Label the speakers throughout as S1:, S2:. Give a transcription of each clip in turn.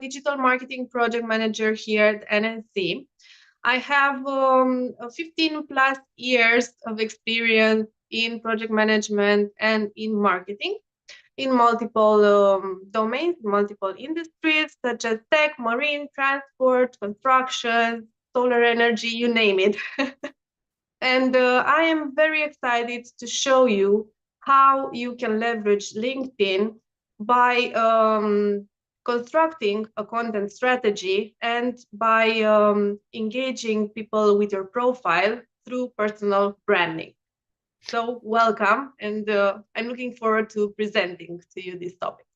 S1: digital marketing project manager here at NNC. I have 15 plus years of experience in project management and in marketing in multiple domains, multiple industries such as tech, marine, transport, construction, solar energy, you name it. And I am very excited to show you how you can leverage LinkedIn by constructing a content strategy and by engaging people with your profile through personal branding. So welcome, and I'm looking forward to presenting to you these topics.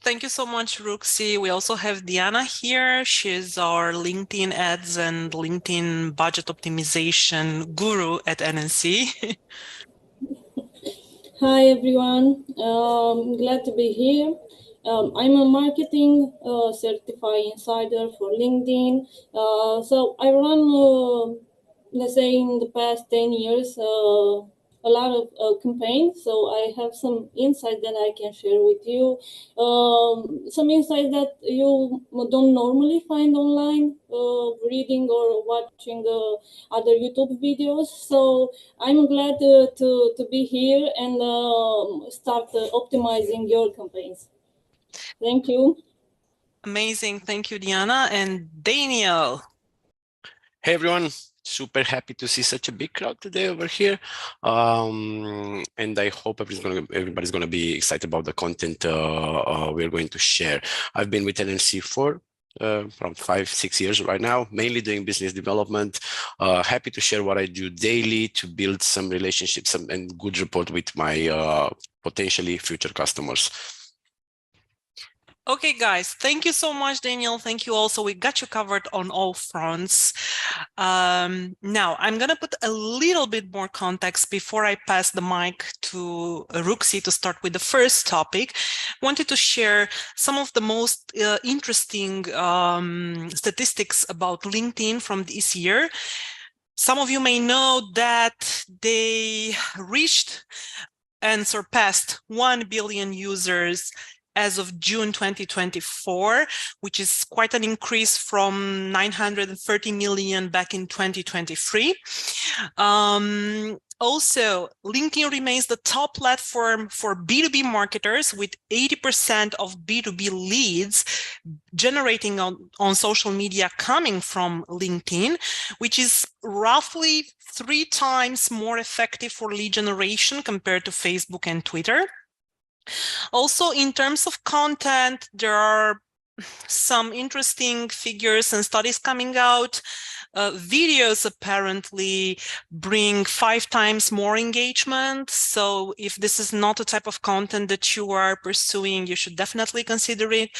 S2: Thank you so much, Ruxi. We also have Diana here. She's our LinkedIn ads and LinkedIn budget optimization guru at NNC.
S3: Hi, everyone. Glad to be here. I'm a marketing certified insider for LinkedIn. So I run, let's say, in the past 10 years, a lot of campaigns. So I have some insights that I can share with you. Some insights that you don't normally find online, reading or watching other YouTube videos. So I'm glad to be here and start optimizing your campaigns. Thank you.
S2: Amazing. Thank you, Diana. And Daniel.
S4: Hey, everyone. Super happy to see such a big crowd today over here. And I hope everybody's going to be excited about the content we're going to share. I've been with NNC for around 5-6 years right now, mainly doing business development. Happy to share what I do daily to build some relationships and good rapport with my potentially future customers.
S2: Okay, guys, thank you so much, Daniel. Thank you also. We got you covered on all fronts. Now, I'm going to put a little bit more context before I pass the mic to Ruxi to start with the first topic. Wanted to share some of the most interesting statistics about LinkedIn from this year. Some of you may know that they reached and surpassed 1 billion users as of June 2024, which is quite an increase from 930 million back in 2023. Also, LinkedIn remains the top platform for B2B marketers, with 80% of B2B leads generating on social media coming from LinkedIn, which is roughly 3 times more effective for lead generation compared to Facebook and Twitter. Also, in terms of content, there are some interesting figures and studies coming out. Videos apparently bring 5 times more engagement. So if this is not a type of content that you are pursuing, you should definitely consider it.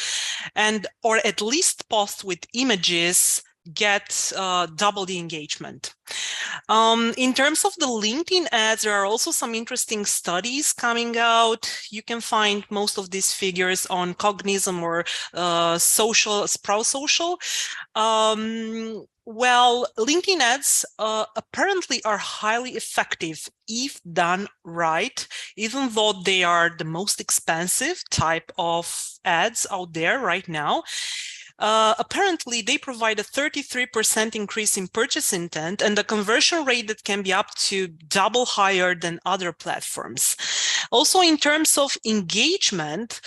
S2: Or at least post with images get double the engagement. In terms of the LinkedIn ads, there are also some interesting studies coming out. You can find most of these figures on Cognism or Sprout Social. Well, LinkedIn ads apparently are highly effective if done right, even though they are the most expensive type of ads out there right now. Apparently, they provide a 33% increase in purchase intent and a conversion rate that can be up to double higher than other platforms. Also, in terms of engagement,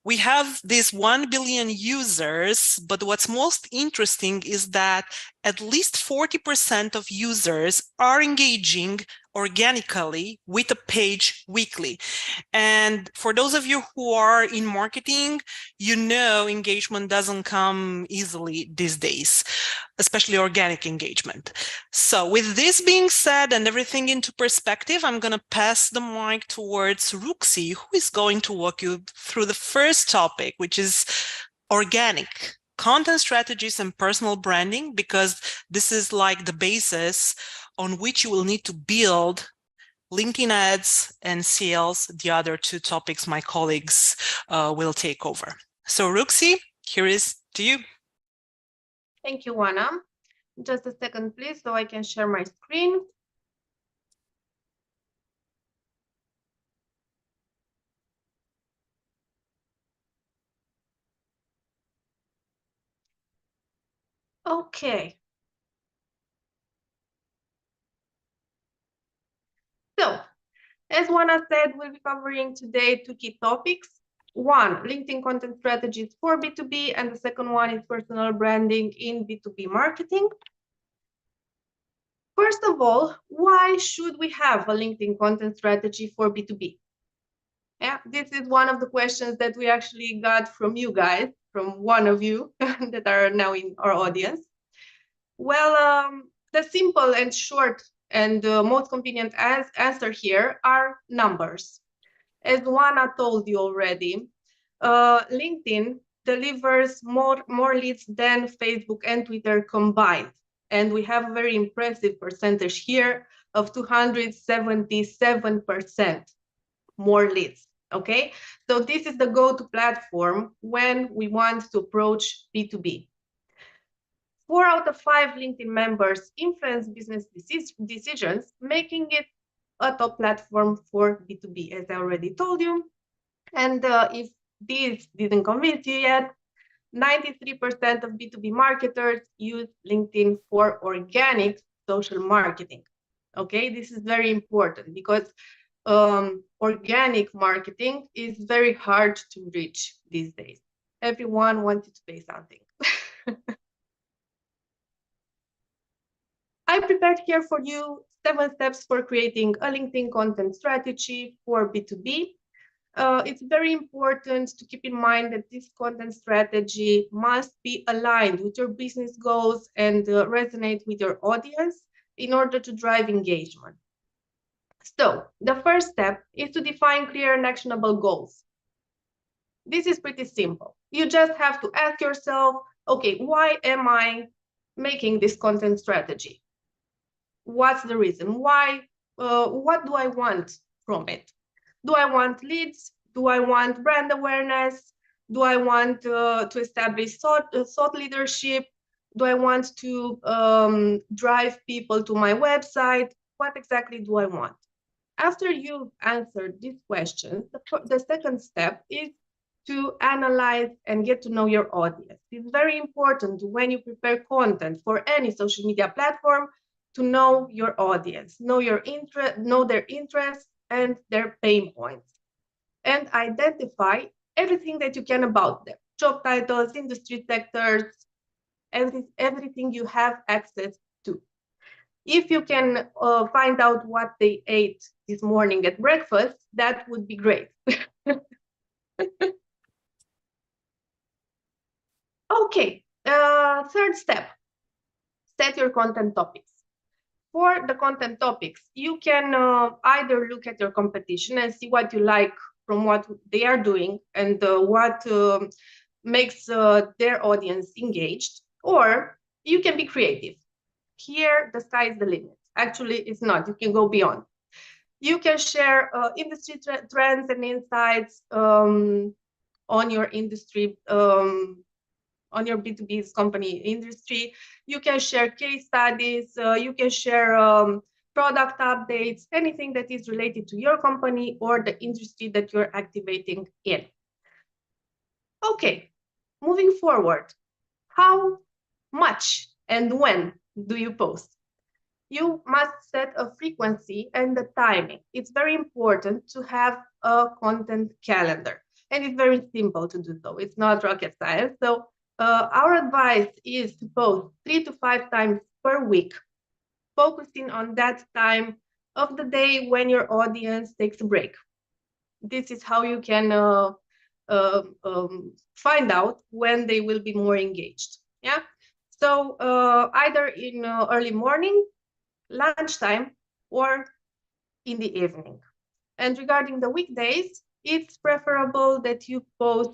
S2: we have these 1 billion users, but what's most interesting is that at least 40% of users are engaging organically with a page weekly. And for those of you who are in marketing, you know engagement doesn't come easily these days, especially organic engagement. So with this being said and everything into perspective, I'm going to pass the mic towards Ruxi, who is going to walk you through the first topic, which is organic content strategies and personal branding, because this is like the basis on which you will need to build LinkedIn ads and sales, the other 2 topics my colleagues will take over. So Ruxi, here is to you.
S1: Thank you, Juana. Just a second, please, so I can share my screen. Okay. So, as Juana said, we'll be covering today 2 key topics. One, LinkedIn content strategies for B2B, and the second one is personal branding in B2B marketing. First of all, why should we have a LinkedIn content strategy for B2B? Yeah, this is one of the questions that we actually got from you guys, from one of you that are now in our audience. Well, the simple and short and most convenient answer here are numbers. As Juana told you already, LinkedIn delivers more leads than Facebook and Twitter combined. And we have a very impressive percentage here of 277% more leads. Okay, so this is the go-to platform when we want to approach B2B. 4 out of 5 LinkedIn members influence business decisions, making it a top platform for B2B, as I already told you. And if this didn't convince you yet, 93% of B2B marketers use LinkedIn for organic social marketing. Okay, this is very important because organic marketing is very hard to reach these days. Everyone wanted to pay something. I prepared here for you 7 steps for creating a LinkedIn content strategy for B2B. It's very important to keep in mind that this content strategy must be aligned with your business goals and resonate with your audience in order to drive engagement. So the first step is to define clear and actionable goals. This is pretty simple. You just have to ask yourself, okay, why am I making this content strategy? What's the reason? Why? What do I want from it? Do I want leads? Do I want brand awareness? Do I want to establish thought leadership? Do I want to drive people to my website? What exactly do I want? After you've answered these questions, the second step is to analyze and get to know your audience. It's very important when you prepare content for any social media platform to know your audience, know their interests and their pain points, and identify everything that you can about them: job titles, industry sectors, everything you have access to. If you can find out what they ate this morning at breakfast, that would be great. Okay, third step, set your content topics. For the content topics, you can either look at your competition and see what you like from what they are doing and what makes their audience engaged, or you can be creative. Here, the sky is the limit. Actually, it's not. You can go beyond. You can share industry trends and insights on your industry, on your B2B company industry. You can share case studies. You can share product updates, anything that is related to your company or the industry that you're activating in. Okay, moving forward, how much and when do you post? You must set a frequency and the timing. It's very important to have a content calendar, and it's very simple to do so. It's not rocket science. So our advice is to post 3 to 5 times per week, focusing on that time of the day when your audience takes a break. This is how you can find out when they will be more engaged. Yeah. So either in early morning, lunchtime, or in the evening. And regarding the weekdays, it's preferable that you post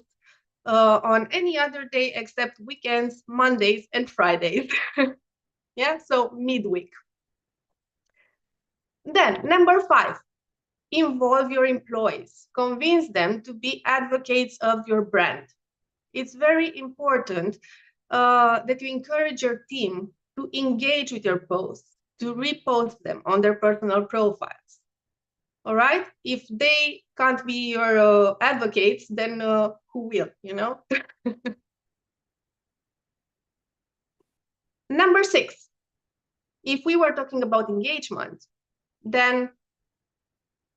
S1: on any other day except weekends, Mondays, and Fridays. Yeah, so midweek. Then, number 5, involve your employees. Convince them to be advocates of your brand. It's very important that you encourage your team to engage with your posts, to repost them on their personal profiles. All right? If they can't be your advocates, then who will, you know? Number 6, if we were talking about engagement, then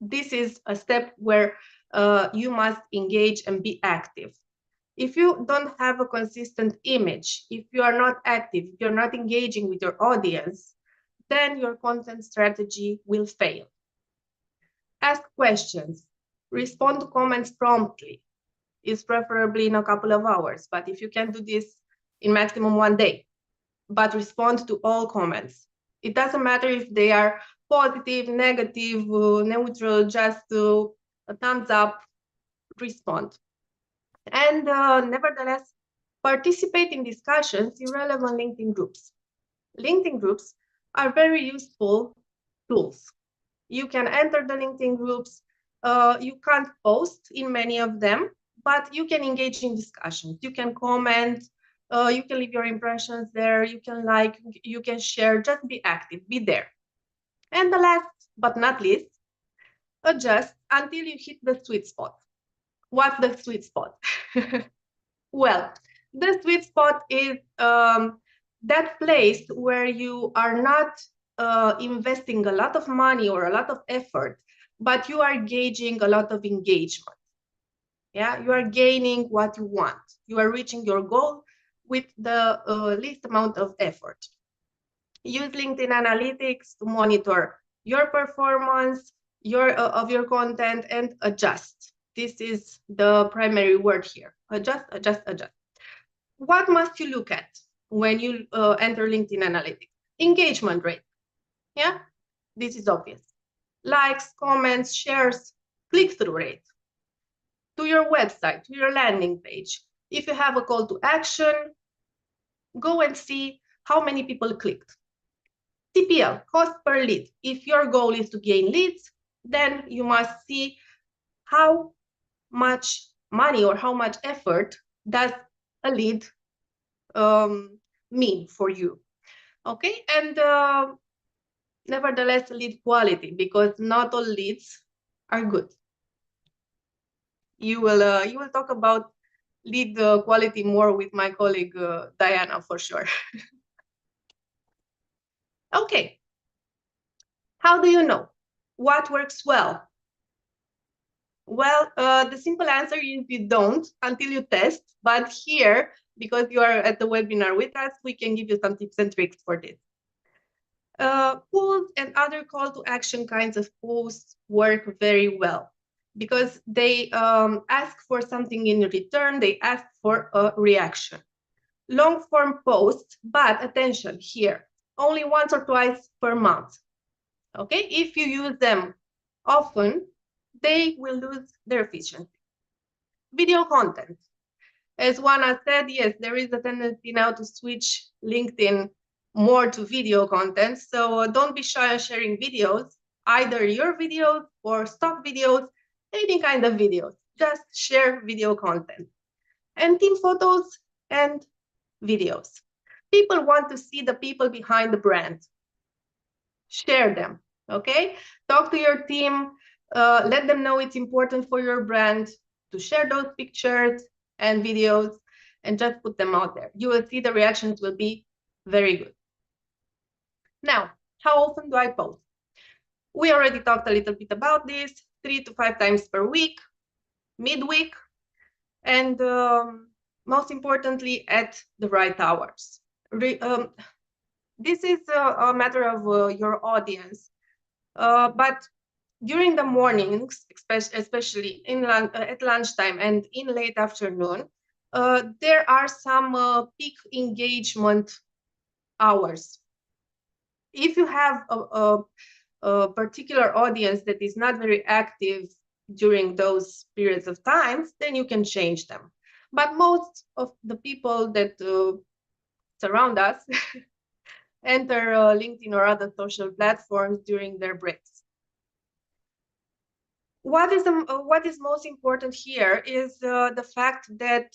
S1: this is a step where you must engage and be active. If you don't have a consistent image, if you are not active, if you're not engaging with your audience, then your content strategy will fail. Ask questions, respond to comments promptly. Is preferably in a couple of hours, but if you can do this in maximum 1 day, but respond to all comments. It doesn't matter if they are positive, negative, neutral, just a thumbs up, respond. And nevertheless, participate in discussions in relevant LinkedIn groups. LinkedIn groups are very useful tools. You can enter the LinkedIn groups. You can't post in many of them, but you can engage in discussions. You can comment, you can leave your impressions there, you can like, you can share, just be active, be there. And the last but not least, adjust until you hit the sweet spot. What's the sweet spot? Well, the sweet spot is that place where you are not investing a lot of money or a lot of effort, but you are gauging a lot of engagement. Yeah, you are gaining what you want. You are reaching your goal with the least amount of effort. Use LinkedIn Analytics to monitor your performance, of your content, and adjust. This is the primary word here. Adjust, adjust, adjust. What must you look at when you enter LinkedIn Analytics? Engagement rate. Yeah, this is obvious. Likes, comments, shares, click-through rate. To your website, to your landing page. If you have a call to action, go and see how many people clicked. CPL, cost per lead. If your goal is to gain leads, then you must see how much money or how much effort does a lead mean for you. Okay, and nevertheless, lead quality, because not all leads are good. You will talk about lead quality more with my colleague Diana for sure. Okay, how do you know what works well? Well, the simple answer is you don't until you test, but here, because you are at the webinar with us, we can give you some tips and tricks for this. Polls and other call to action kinds of posts work very well because they ask for something in return, they ask for a reaction. Long form posts, but attention here, only once or twice per month. Okay, if you use them often, they will lose their efficiency. Video content. As Juana said, yes, there is a tendency now to switch LinkedIn more to video content. So don't be shy of sharing videos, either your videos or stock videos, any kind of videos. Just share video content. And team photos and videos. People want to see the people behind the brand. Share them, okay? Talk to your team, let them know it's important for your brand to share those pictures and videos and just put them out there. You will see the reactions will be very good. Now, how often do I post? We already talked a little bit about this, 3 to 5 times per week, midweek, and most importantly, at the right hours. This is a matter of your audience, but during the mornings, especially at lunchtime and in late afternoon, there are some peak engagement hours. If you have a particular audience that is not very active during those periods of times, then you can change them. But most of the people that surround us enter LinkedIn or other social platforms during their breaks. What is most important here is the fact that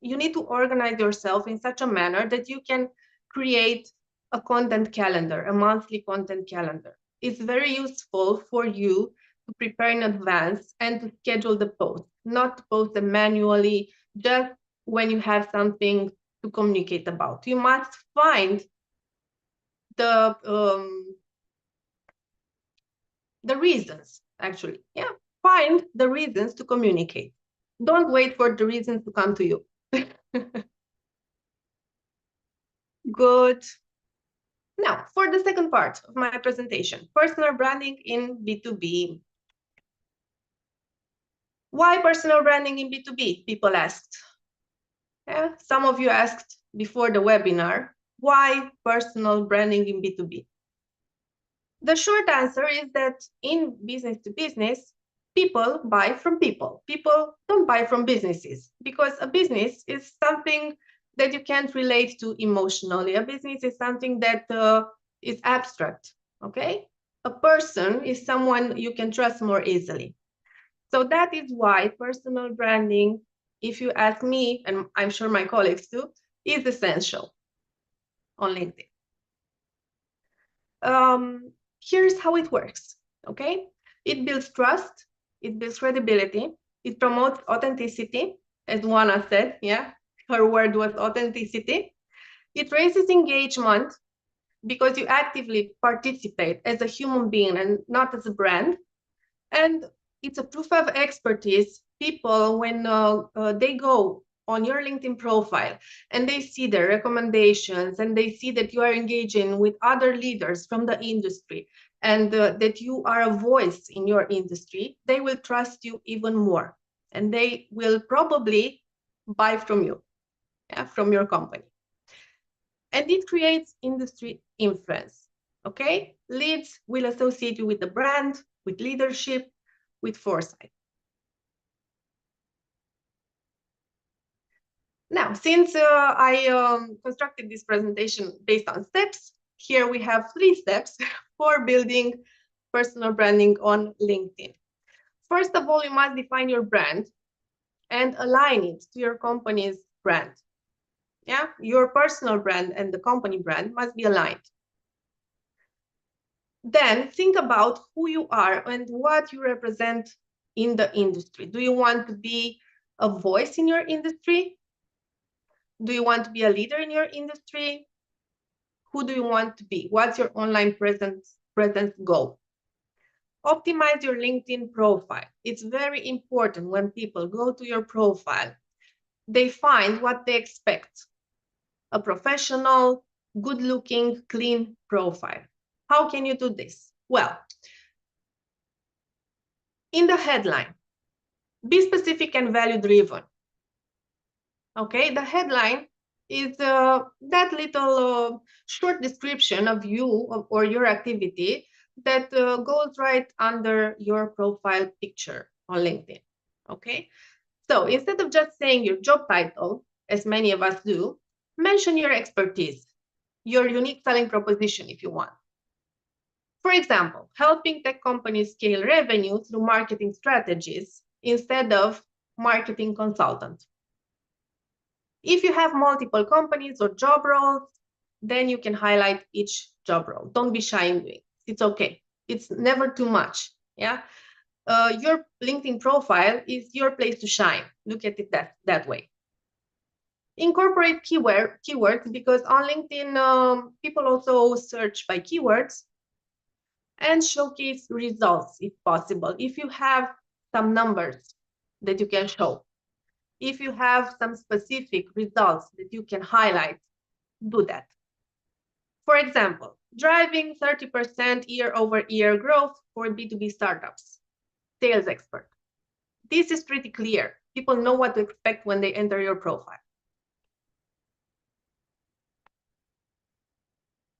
S1: you need to organize yourself in such a manner that you can create a content calendar, a monthly content calendar. It's very useful for you to prepare in advance and to schedule the post, not to post them manually, just when you have something to communicate about. You must find the reasons, actually. Yeah, find the reasons to communicate. Don't wait for the reasons to come to you. Good. Now, for the second part of my presentation, personal branding in B2B. Why personal branding in B2B? People asked. Yeah, some of you asked before the webinar, why personal branding in B2B? The short answer is that in business to business, people buy from people. People don't buy from businesses because a business is something that you can't relate to emotionally. A business is something that is abstract, okay? A person is someone you can trust more easily. So that is why personal branding, if you ask me, and I'm sure my colleagues too, is essential on LinkedIn. Here's how it works, okay? It builds trust, it builds credibility, it promotes authenticity, as Juana said, yeah? Her word was authenticity. It raises engagement because you actively participate as a human being and not as a brand. And it's a proof of expertise. People, when they go on your LinkedIn profile and they see their recommendations and they see that you are engaging with other leaders from the industry and that you are a voice in your industry, they will trust you even more. And they will probably buy from you, yeah, from your company. And it creates industry influence, okay? Leads will associate you with the brand, with leadership, with foresight. Now, since I constructed this presentation based on steps, here we have 3 steps for building personal branding on LinkedIn. First of all, you must define your brand and align it to your company's brand. Yeah, your personal brand and the company brand must be aligned. Then think about who you are and what you represent in the industry. Do you want to be a voice in your industry? Do you want to be a leader in your industry? Who do you want to be? What's your online presence goal? Optimize your LinkedIn profile. It's very important when people go to your profile, they find what they expect. A professional, good-looking, clean profile. How can you do this? Well, in the headline, be specific and value-driven. Okay, the headline is that little short description of you or your activity that goes right under your profile picture on LinkedIn. Okay, so instead of just saying your job title, as many of us do, mention your expertise, your unique selling proposition if you want. For example, helping tech companies scale revenue through marketing strategies instead of marketing consultant. If you have multiple companies or job roles, then you can highlight each job role. Don't be shy in doing it. It's okay. It's never too much. Yeah. Your LinkedIn profile is your place to shine. Look at it that way. Incorporate keywords because on LinkedIn, people also search by keywords, and showcase results if possible. If you have some numbers that you can show, if you have some specific results that you can highlight, do that. For example, driving 30% year-over-year growth for B2B startups, sales expert. This is pretty clear. People know what to expect when they enter your profile.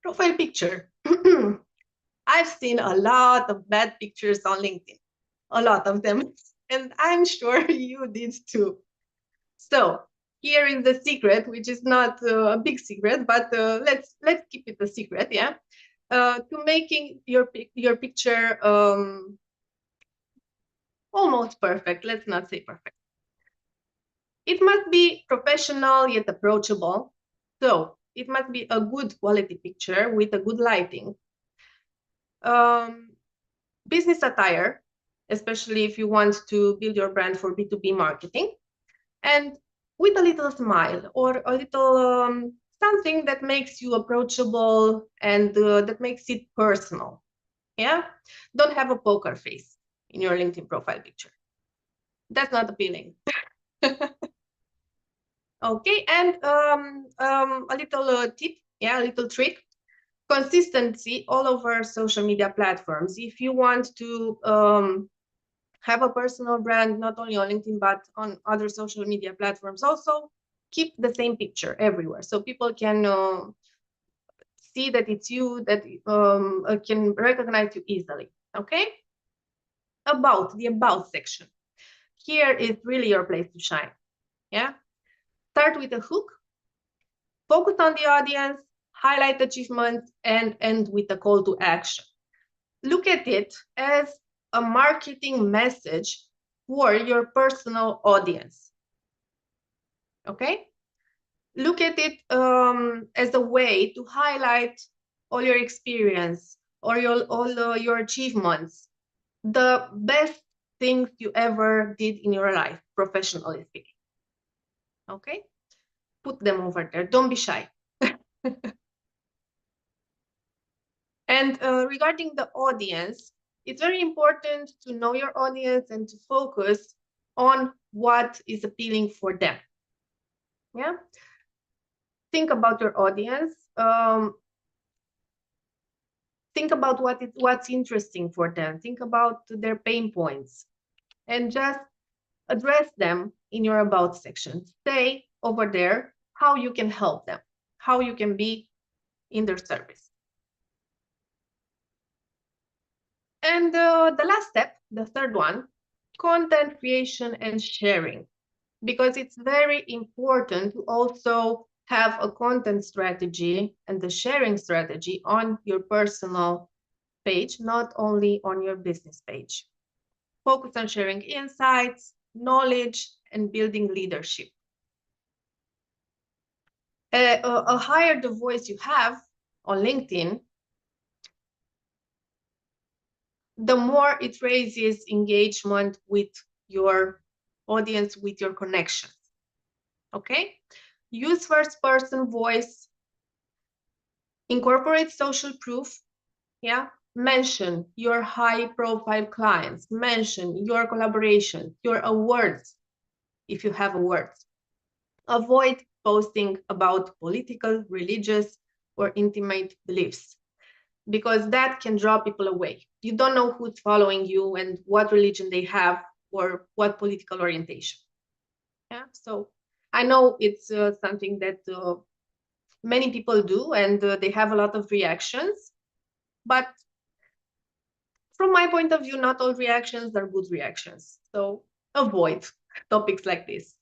S1: Profile picture. I've seen a lot of bad pictures on LinkedIn, a lot of them, and I'm sure you did too. So here is the secret, which is not a big secret, but let's keep it a secret, yeah. To making your picture almost perfect. Let's not say perfect. It must be professional yet approachable. So it must be a good quality picture with a good lighting. Business attire, especially if you want to build your brand for B2B marketing. And with a little smile or a little something that makes you approachable and that makes it personal. Yeah, don't have a poker face in your LinkedIn profile picture. That's not appealing. Okay, and a little tip, yeah, a little trick. Consistency all over social media platforms. If you want to have a personal brand, not only on LinkedIn, but on other social media platforms also, keep the same picture everywhere. So people can see that it's you, that can recognize you easily, okay? About, the about section. Here is really your place to shine, yeah? Start with a hook, focus on the audience, highlight achievements, and end with a call to action. Look at it as a marketing message for your personal audience. Okay? Look at it as a way to highlight all your experience or all your achievements, the best things you ever did in your life, professionally speaking. Okay? Put them over there. Don't be shy. And regarding the audience, it's very important to know your audience and to focus on what is appealing for them. Yeah. Think about your audience. Think about what's interesting for them. Think about their pain points and just address them in your about section. Say over there how you can help them, how you can be in their service. And the last step, the third one, content creation and sharing, because it's very important to also have a content strategy and the sharing strategy on your personal page, not only on your business page. Focus on sharing insights, knowledge, and building leadership. A higher the voice you have on LinkedIn, the more it raises engagement with your audience, with your connections. Okay? Use first-person voice, incorporate social proof, yeah? Mention your high-profile clients, mention your collaborations, your awards, if you have awards. Avoid posting about political, religious, or intimate beliefs, because that can draw people away. You don't know who's following you and what religion they have or what political orientation. Yeah, so I know it's something that many people do, and they have a lot of reactions, but from my point of view, not all reactions are good reactions. So avoid topics like this.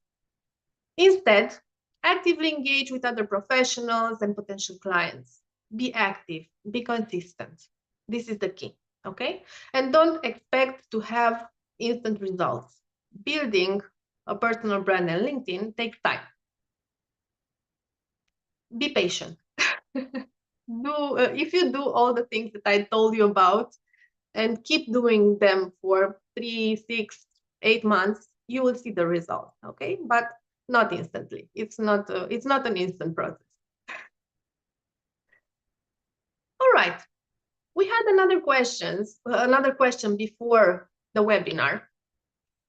S1: Instead, actively engage with other professionals and potential clients. Be active, be consistent. This is the key, okay? And don't expect to have instant results. Building a personal brand on LinkedIn takes time. Be patient. If you do all the things that I told you about and keep doing them for 3, 6, 8 months, you will see the result, okay? But not instantly. It's not an instant process. All right. We had another question before the webinar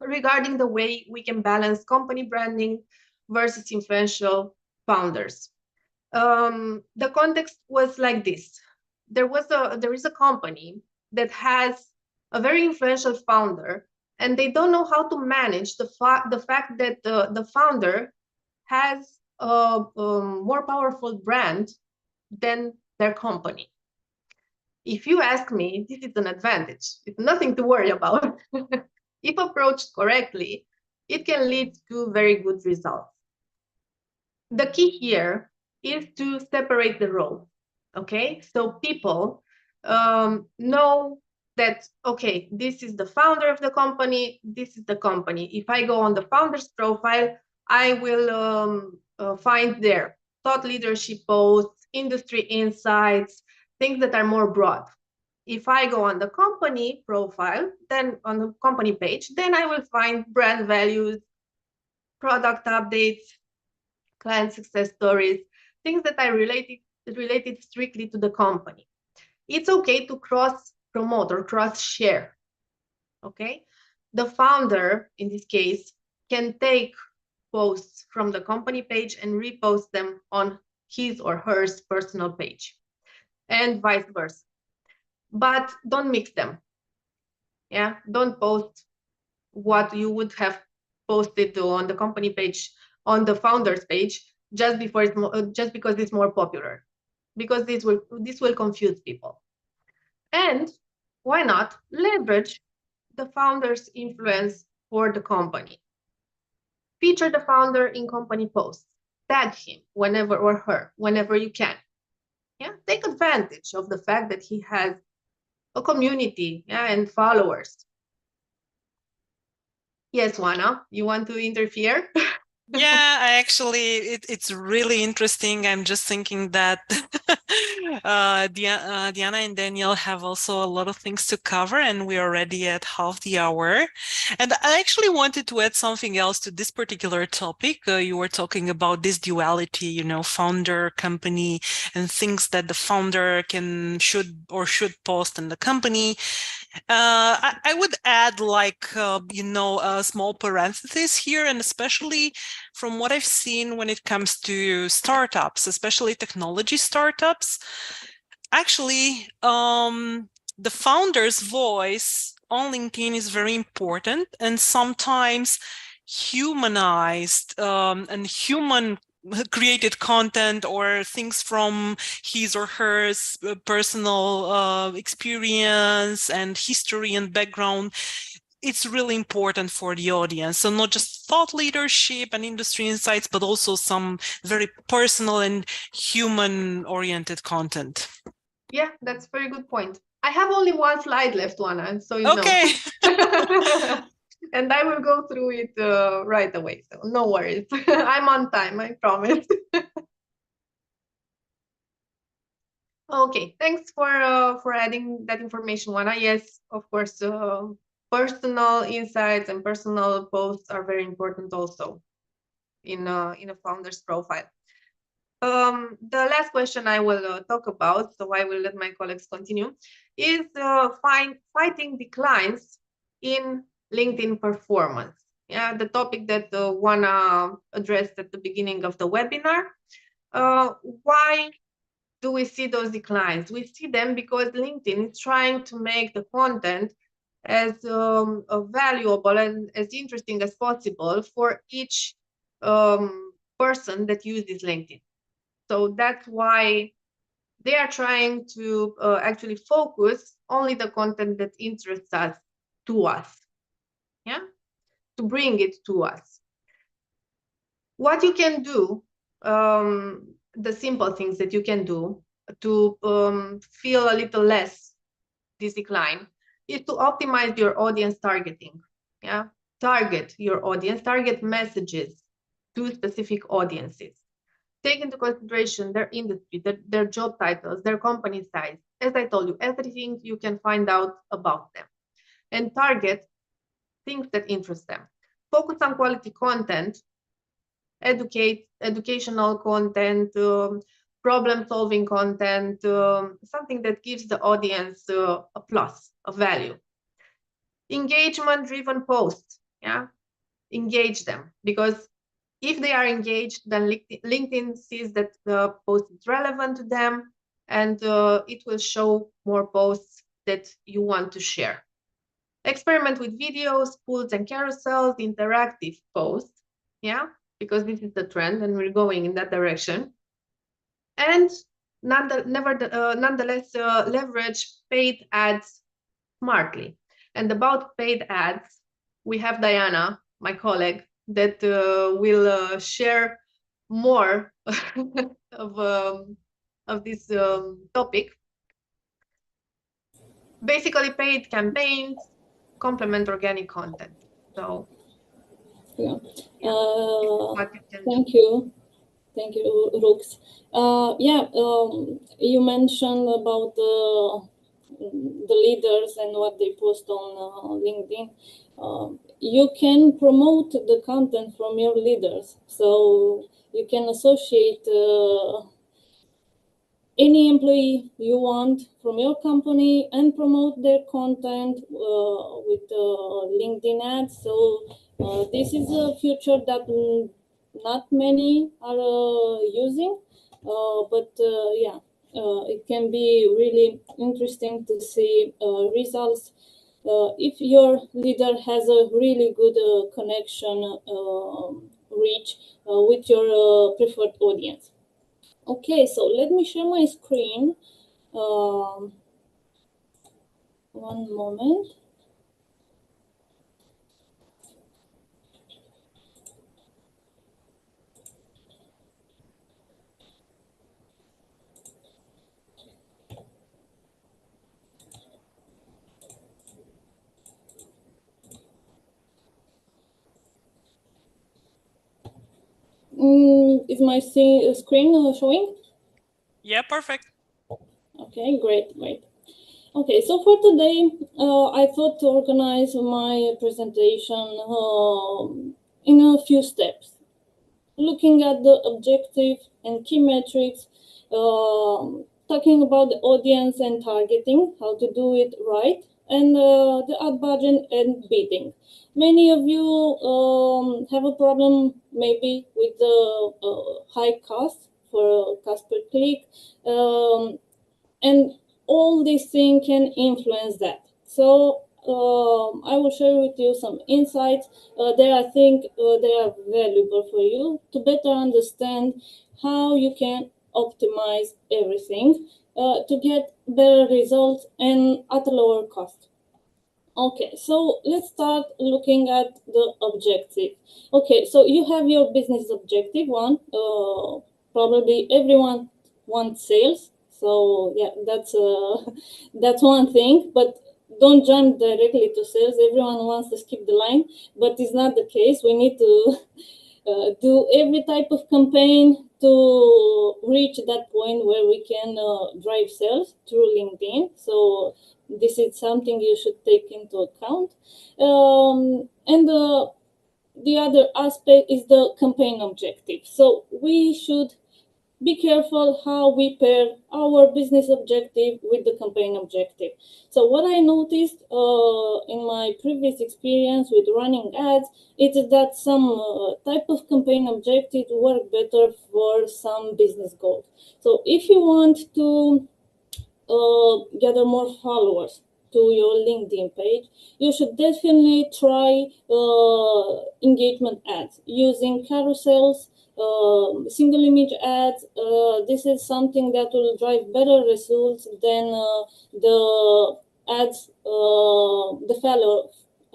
S1: regarding the way we can balance company branding versus influential founders. The context was like this. There is a company that has a very influential founder, and they don't know how to manage the fact that the founder has a more powerful brand than their company. If you ask me, this is an advantage. It's nothing to worry about. If approached correctly, it can lead to very good results. The key here is to separate the role, okay? So people know that, okay, this is the founder of the company, this is the company. If I go on the founder's profile, I will find their thought leadership posts, industry insights, things that are more broad. If I go on the company profile, then on the company page, then I will find brand values, product updates, client success stories, things that are related strictly to the company. It's okay to cross promote or cross share. Okay, the founder in this case can take posts from the company page and repost them on his or her personal page, and vice versa. But don't mix them. Yeah, don't post what you would have posted on the company page on the founder's page just because it's more popular, because this will confuse people. And why not leverage the founder's influence for the company? Feature the founder in company posts. Tag him whenever, or her whenever you can. Yeah, take advantage of the fact that he has a community, yeah, and followers. Yes, Juana, you want to interfere?
S2: Yeah, it's really interesting. I'm just thinking that Diana and Daniel have also a lot of things to cover, and we're already at half the hour. And I actually wanted to add something else to this particular topic. You were talking about this duality, you know, founder, company, and things that the founder should post in the company. I would add, like, a small parenthesis here, and especially from what I've seen when it comes to startups, especially technology startups, actually, the founder's voice on LinkedIn is very important, and sometimes humanized and human created content or things from his or her personal experience and history and background. It's really important for the audience. So not just thought leadership and industry insights, but also some very personal and human oriented content.
S1: Yeah, that's a very good point. I have only one slide left, Juana, so you
S2: Okay.
S1: know. And I will go through it right away, so no worries. I'm on time, I promise. Okay, thanks for adding that information, Juana. Yes, of course, personal insights and personal posts are very important also in a founder's profile. The last question I will talk about, so I will let my colleagues continue, is fighting declines in LinkedIn performance. Yeah, the topic that Juana addressed at the beginning of the webinar. Why do we see those declines? We see them because LinkedIn is trying to make the content as valuable and as interesting as possible for each person that uses LinkedIn. So that's why they are trying to actually focus only the content that interests us to us, yeah, to bring it to us. What you can do, the simple things that you can do to feel a little less this decline, is to optimize your audience targeting. Yeah, target your audience, target messages to specific audiences. Take into consideration their industry, their job titles, their company size. As I told you, everything you can find out about them. And target things that interest them. Focus on quality content, educational content, problem-solving content, something that gives the audience a plus, a value. Engagement-driven posts, yeah? Engage them, because if they are engaged, then LinkedIn sees that the post is relevant to them, and it will show more posts that you want to share. Experiment with videos, pulls and carousels, interactive posts, yeah, because this is the trend and we're going in that direction. And nonetheless, leverage paid ads smartly. And about paid ads, we have Diana, my colleague, that will share more of this topic. Basically, paid campaigns complement organic content. So,
S3: Yeah.
S1: Thank
S3: you. Thank you, Rux. You mentioned about the leaders and what they post on LinkedIn. you can promote the content from your leaders. So you can associate any employee you want from your company and promote their content with LinkedIn ads. So this is a feature that not many are using, but yeah, it can be really interesting to see results if your leader has a really good connection reach with your preferred audience. Okay, so let me share my screen. One moment. Is my screen showing?
S2: Yeah, perfect.
S3: Okay, great. Okay, so for today, I thought to organize my presentation in a few steps, looking at the objective and key metrics, talking about the audience and targeting, how to do it right, and the ad budget and bidding. Many of you have a problem maybe with the high cost for cost per click, and all these things can influence that. So I will share with you some insights. There, I think they are valuable for you to better understand how you can optimize everything to get better results and at a lower cost. Okay, so let's start looking at the objective. Okay, so you have your business objective one. Probably everyone wants sales. So yeah, that's that's one thing. But don't jump directly to sales. Everyone wants to skip the line, but it's not the case. We need to do every type of campaign to reach that point where we can drive sales through LinkedIn. So this is something you should take into account. And the other aspect is the campaign objective. So we should be careful how we pair our business objective with the campaign objective. So what I noticed in my previous experience with running ads is that some type of campaign objective work better for some business goals. So if you want to gather more followers to your LinkedIn page, you should definitely try engagement ads using carousels, single image ads. This is something that will drive better results than the ads, the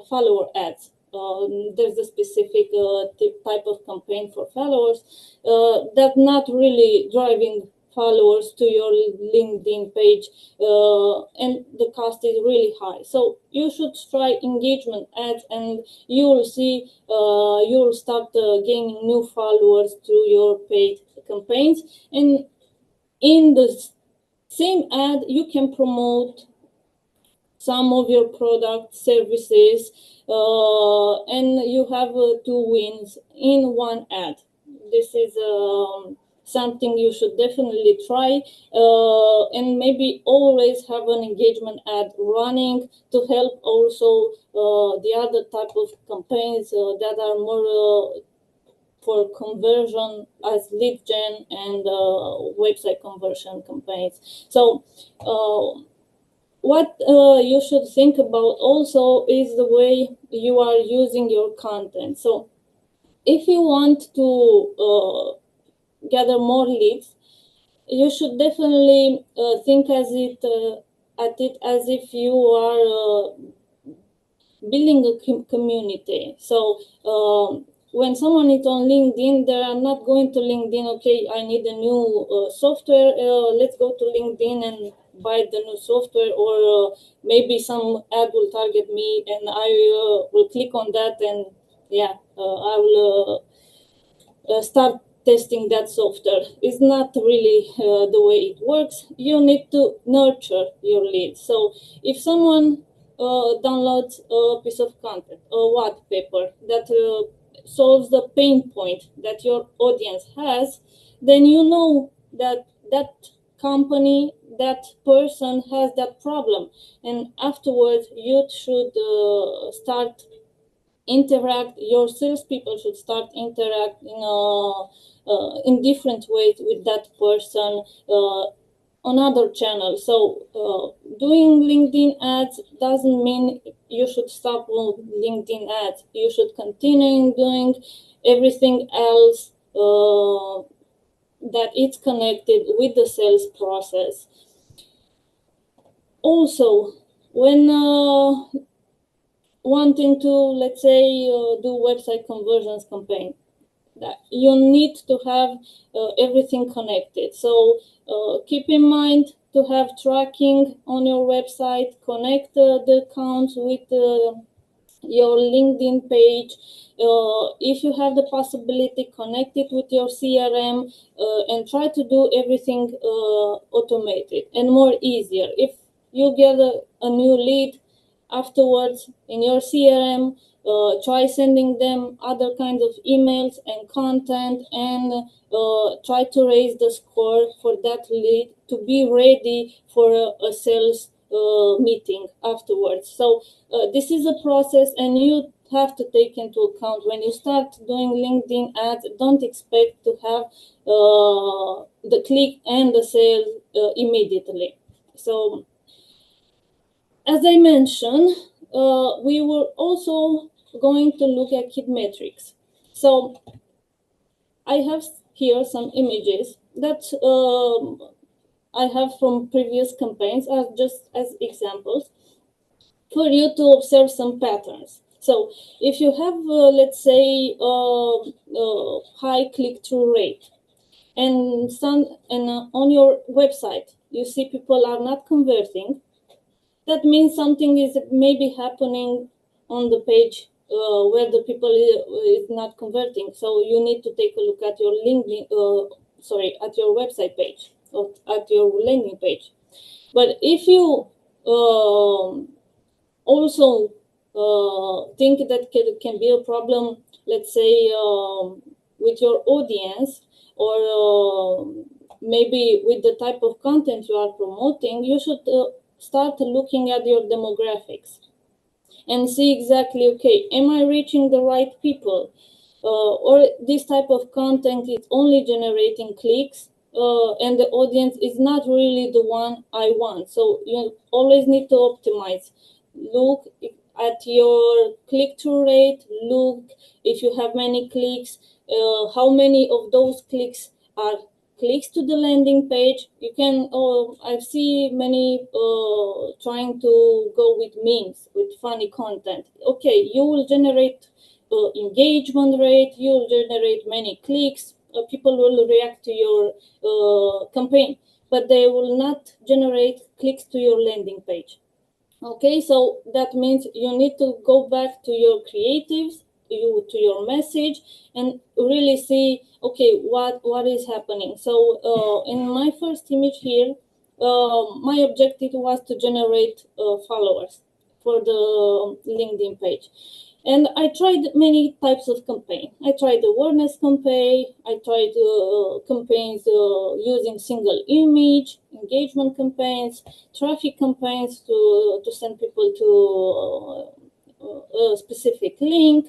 S3: follower ads. There's a specific type of campaign for followers that not really driving followers to your LinkedIn page, and the cost is really high. So you should try engagement ads, and you will see you will start gaining new followers through your paid campaigns. And in the same ad, you can promote some of your product services, and you have two wins in one ad. This is something you should definitely try, and maybe always have an engagement ad running to help also the other type of campaigns that are more for conversion as lead gen and website conversion campaigns. So what you should think about also is the way you are using your content. So if you want to gather more leads, you should definitely think at it as if you are building a community. So when someone is on LinkedIn, they are not going to LinkedIn, okay, I need a new software, let's go to LinkedIn and buy the new software, or maybe some ad will target me and I will click on that, and yeah, I will start testing that software. It's not really the way it works. You need to nurture your leads. So if someone downloads a piece of content, a white paper that solves the pain point that your audience has, then you know that that company, that person has that problem, and afterwards you should start interact. Your salespeople should start interacting in different ways with that person on other channels. So doing LinkedIn ads doesn't mean you should stop with LinkedIn ads. You should continue doing everything else that it's connected with the sales process. Also, when wanting to, let's say, do website conversions campaign, that you need to have everything connected. So keep in mind to have tracking on your website, connect the accounts with your LinkedIn page. If you have the possibility, connect it with your CRM and try to do everything automated and more easier. If you get a new lead afterwards in your CRM, try sending them other kinds of emails and content, and try to raise the score for that lead to be ready for a sales meeting afterwards. So this is a process, and you have to take into account when you start doing LinkedIn ads. Don't expect to have the click and the sale immediately. So as I mentioned, we were also going to look at key metrics. So I have here some images that I have from previous campaigns as just as examples for you to observe some patterns. So if you have, let's say, high click-through rate, and on your website you see people are not converting, that means something is maybe happening on the page where the people is not converting. So you need to take a look at your LinkedIn, at your website page or at your landing page. But if you also think that can be a problem, let's say, with your audience, or maybe with the type of content you are promoting, you should start looking at your demographics and see exactly, okay, am I reaching the right people? Or this type of content is only generating clicks, and the audience is not really the one I want. So you always need to optimize. Look at your click-through rate. Look if you have many clicks, how many of those clicks are clicks to the landing page. You can, I see many trying to go with memes, with funny content. Okay, you will generate engagement rate, you will generate many clicks, people will react to your campaign, but they will not generate clicks to your landing page. Okay, so that means you need to go back to your creatives, to your message, and really see, okay, what is happening. So in my first image here, my objective was to generate followers for the LinkedIn page. And I tried many types of campaign. I tried awareness campaign. I tried campaigns using single image, engagement campaigns, traffic campaigns to send people to a specific link.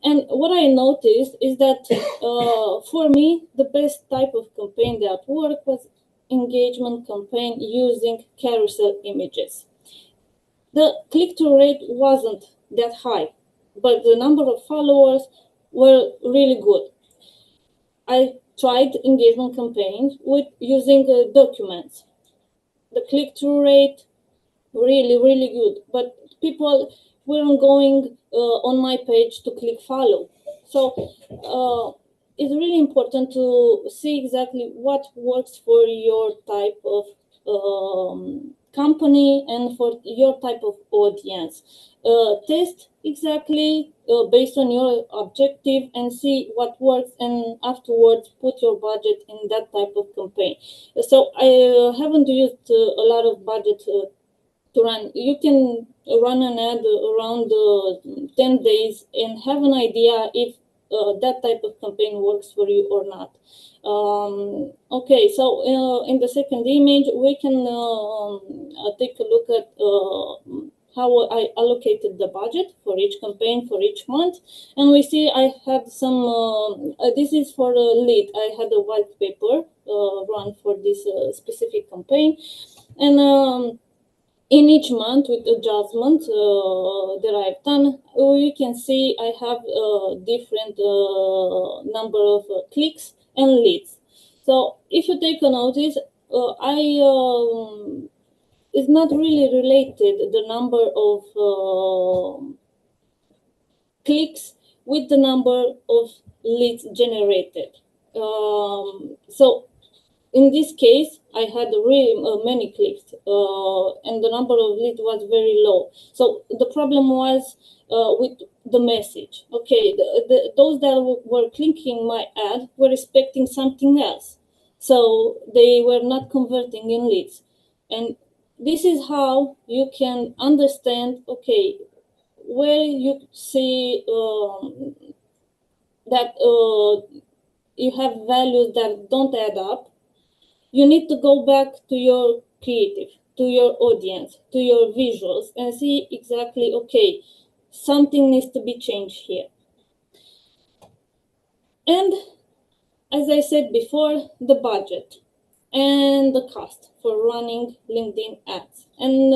S3: And what I noticed is that for me, the best type of campaign that worked was engagement campaign using carousel images. The click-through rate wasn't that high, but the number of followers were really good. I tried engagement campaigns with using documents. The click-through rate really good, but people weren't going on my page to click follow. So it's really important to see exactly what works for your type of company and for your type of audience. Test exactly based on your objective and see what works, and afterwards put your budget in that type of campaign. So I haven't used a lot of budget to run. You can run an ad around 10 days and have an idea if that type of campaign works for you or not. Okay, so in the second image, we can take a look at how I allocated the budget for each campaign for each month. And we see I had some, this is for a lead. I had a white paper run for this specific campaign. And in each month with adjustments that I've done, you can see I have a different number of clicks and leads. So if you take a notice, it's not really related the number of clicks with the number of leads generated. So in this case, I had really many clicks and the number of leads was very low. So the problem was with the message. Okay, those that were clicking my ad were expecting something else. So they were not converting in leads. And this is how you can understand, okay, where you see that you have values that don't add up. You need to go back to your creative, to your audience, to your visuals, and see exactly, okay, something needs to be changed here. And as I said before, the budget and the cost for running LinkedIn ads and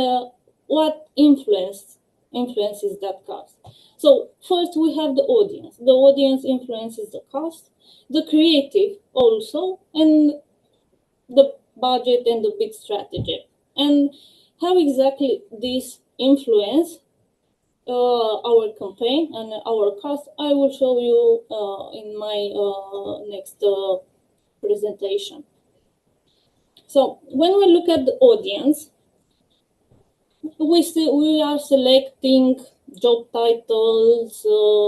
S3: what influences that cost. So first we have the audience. The audience influences the cost, the creative also, and the budget and the bid strategy. And how exactly this influence our campaign and our cost, I will show you in my next presentation. So when we look at the audience, we are selecting job titles,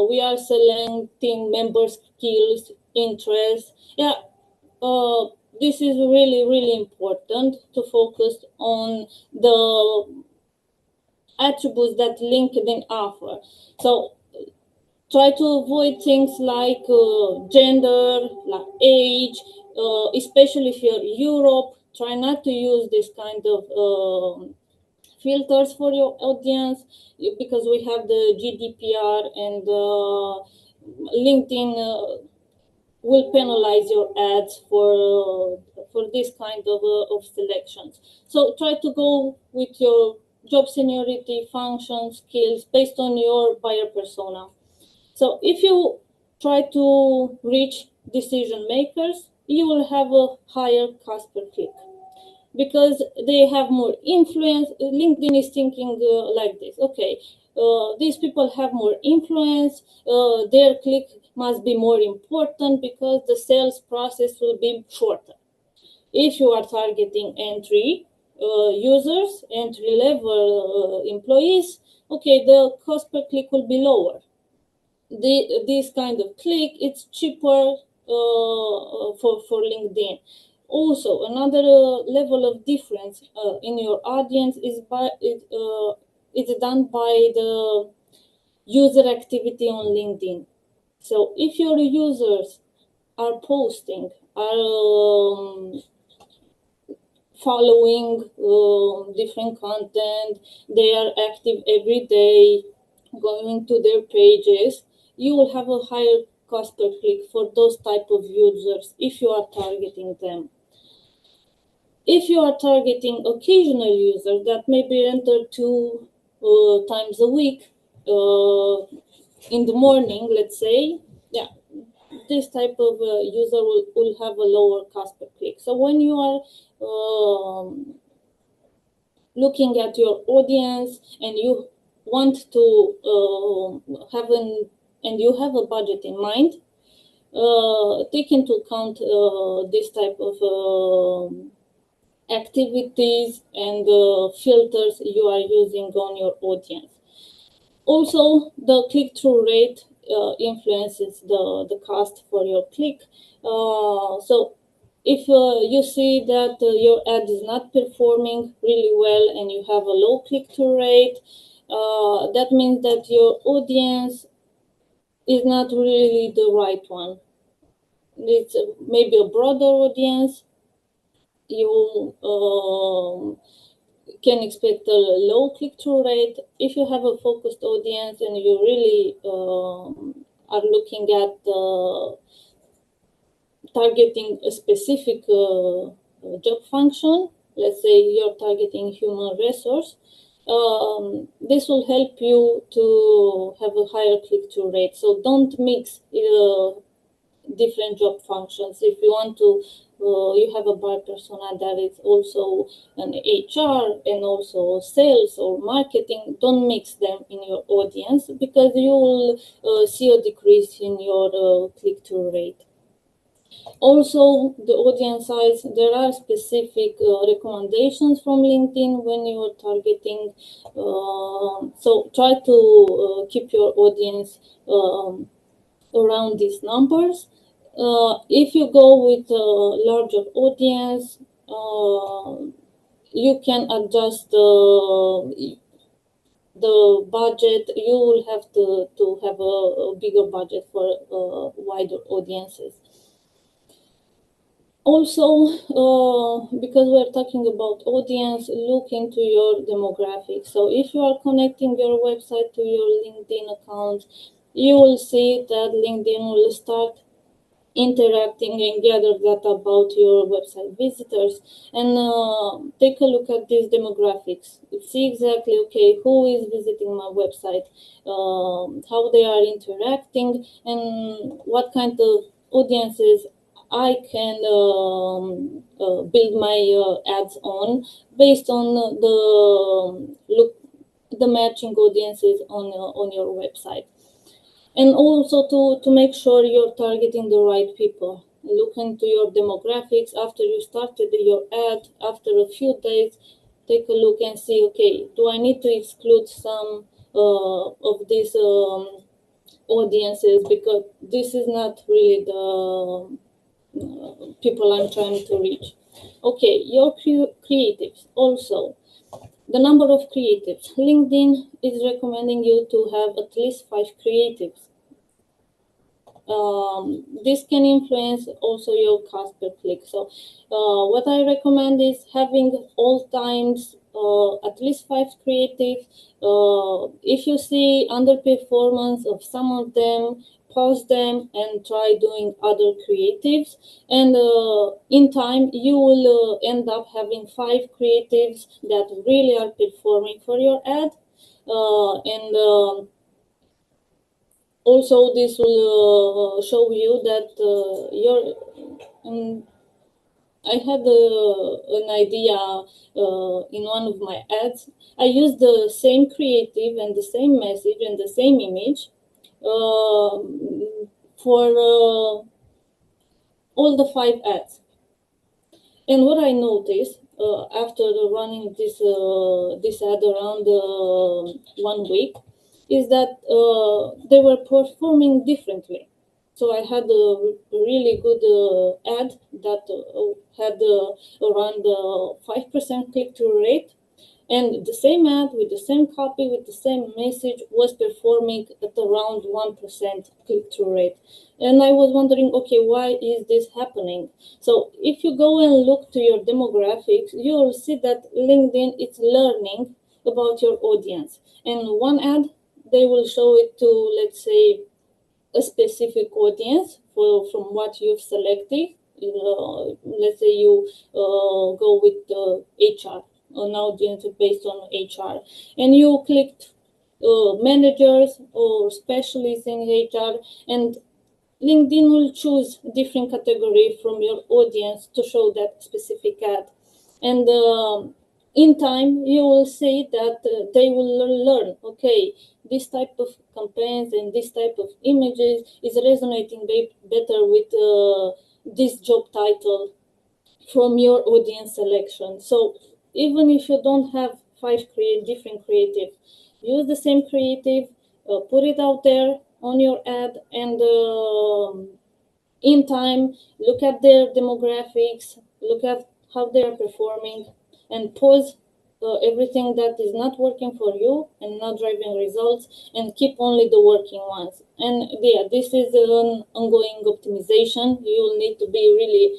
S3: we are selecting member skills, interests. Yeah, this is really important to focus on the attributes that LinkedIn offer. So try to avoid things like gender, like age, especially if you're Europe. Try not to use this kind of filters for your audience because we have the GDPR and LinkedIn will penalize your ads for this kind of selections. So try to go with your job seniority, function, skills based on your buyer persona. So if you try to reach decision makers, you will have a higher cost per click because they have more influence. LinkedIn is thinking like this. Okay, these people have more influence. Their click must be more important because the sales process will be shorter. If you are targeting entry users, entry level employees, okay, the cost per click will be lower. This kind of click, it's cheaper for LinkedIn. Also, another level of difference in your audience is it's done by the user activity on LinkedIn. So if your users are posting, are following different content, they are active every day, going to their pages, you will have a higher cost per click for those type of users if you are targeting them. If you are targeting occasional users that maybe enter 2 times a week in the morning, let's say, yeah, this type of user will have a lower cost per click. So when you are looking at your audience and you want to and you have a budget in mind, take into account this type of activities and filters you are using on your audience. Also, the click-through rate influences the cost for your click. So if you see that your ad is not performing really well and you have a low click-through rate, that means that your audience is not really the right one. It's maybe a broader audience. You can expect a low click-through rate. If you have a focused audience and you really are looking at targeting a specific job function, let's say you're targeting human resource, this will help you to have a higher click-through rate. So don't mix different job functions. If you want to, you have a buyer persona that is also an HR and also sales or marketing, don't mix them in your audience because you will see a decrease in your click-through rate. Also, the audience size, there are specific recommendations from LinkedIn when you are targeting. So try to keep your audience around these numbers. If you go with a larger audience, you can adjust the budget. You will have to have a bigger budget for wider audiences. Also, because we're talking about audience, look into your demographics. So if you are connecting your website to your LinkedIn account, you will see that LinkedIn will start interacting and gather data about your website visitors, and take a look at these demographics. See exactly, okay, who is visiting my website, how they are interacting, and what kind of audiences I can build my ads on based on the matching audiences on your website. And also to make sure you're targeting the right people. Look into your demographics after you started your ad. After a few days, take a look and see, okay, do I need to exclude some of these audiences because this is not really the people I'm trying to reach. Okay, your creatives also. The number of creatives. LinkedIn is recommending you to have at least 5 creatives. This can influence also your cost per click. So what I recommend is having all times at least 5 creatives. If you see underperformance of some of them, pause them and try doing other creatives, and in time you will end up having 5 creatives that really are performing for your ad, and also this will show you that I had an idea in one of my ads. I used the same creative and the same message and the same image for all the 5 ads. And what I noticed after running this ad around 1 week is that they were performing differently. So I had a really good ad that had around 5% click-through rate, and the same ad with the same copy, with the same message was performing at around 1% click-through rate. And I was wondering, okay, why is this happening? So if you go and look to your demographics, you will see that LinkedIn is learning about your audience. And one ad, they will show it to, let's say, a specific audience from what you've selected. Let's say you go with HR, an audience based on HR, and you clicked managers or specialists in HR, and LinkedIn will choose different category from your audience to show that specific ad. And in time, you will see that they will learn, okay, this type of campaigns and this type of images is resonating better with this job title from your audience selection. So even if you don't have 5 different creative, use the same creative, put it out there on your ad, and in time, look at their demographics, look at how they are performing, and pause everything that is not working for you and not driving results, and keep only the working ones. And yeah, this is an ongoing optimization. You will need to be really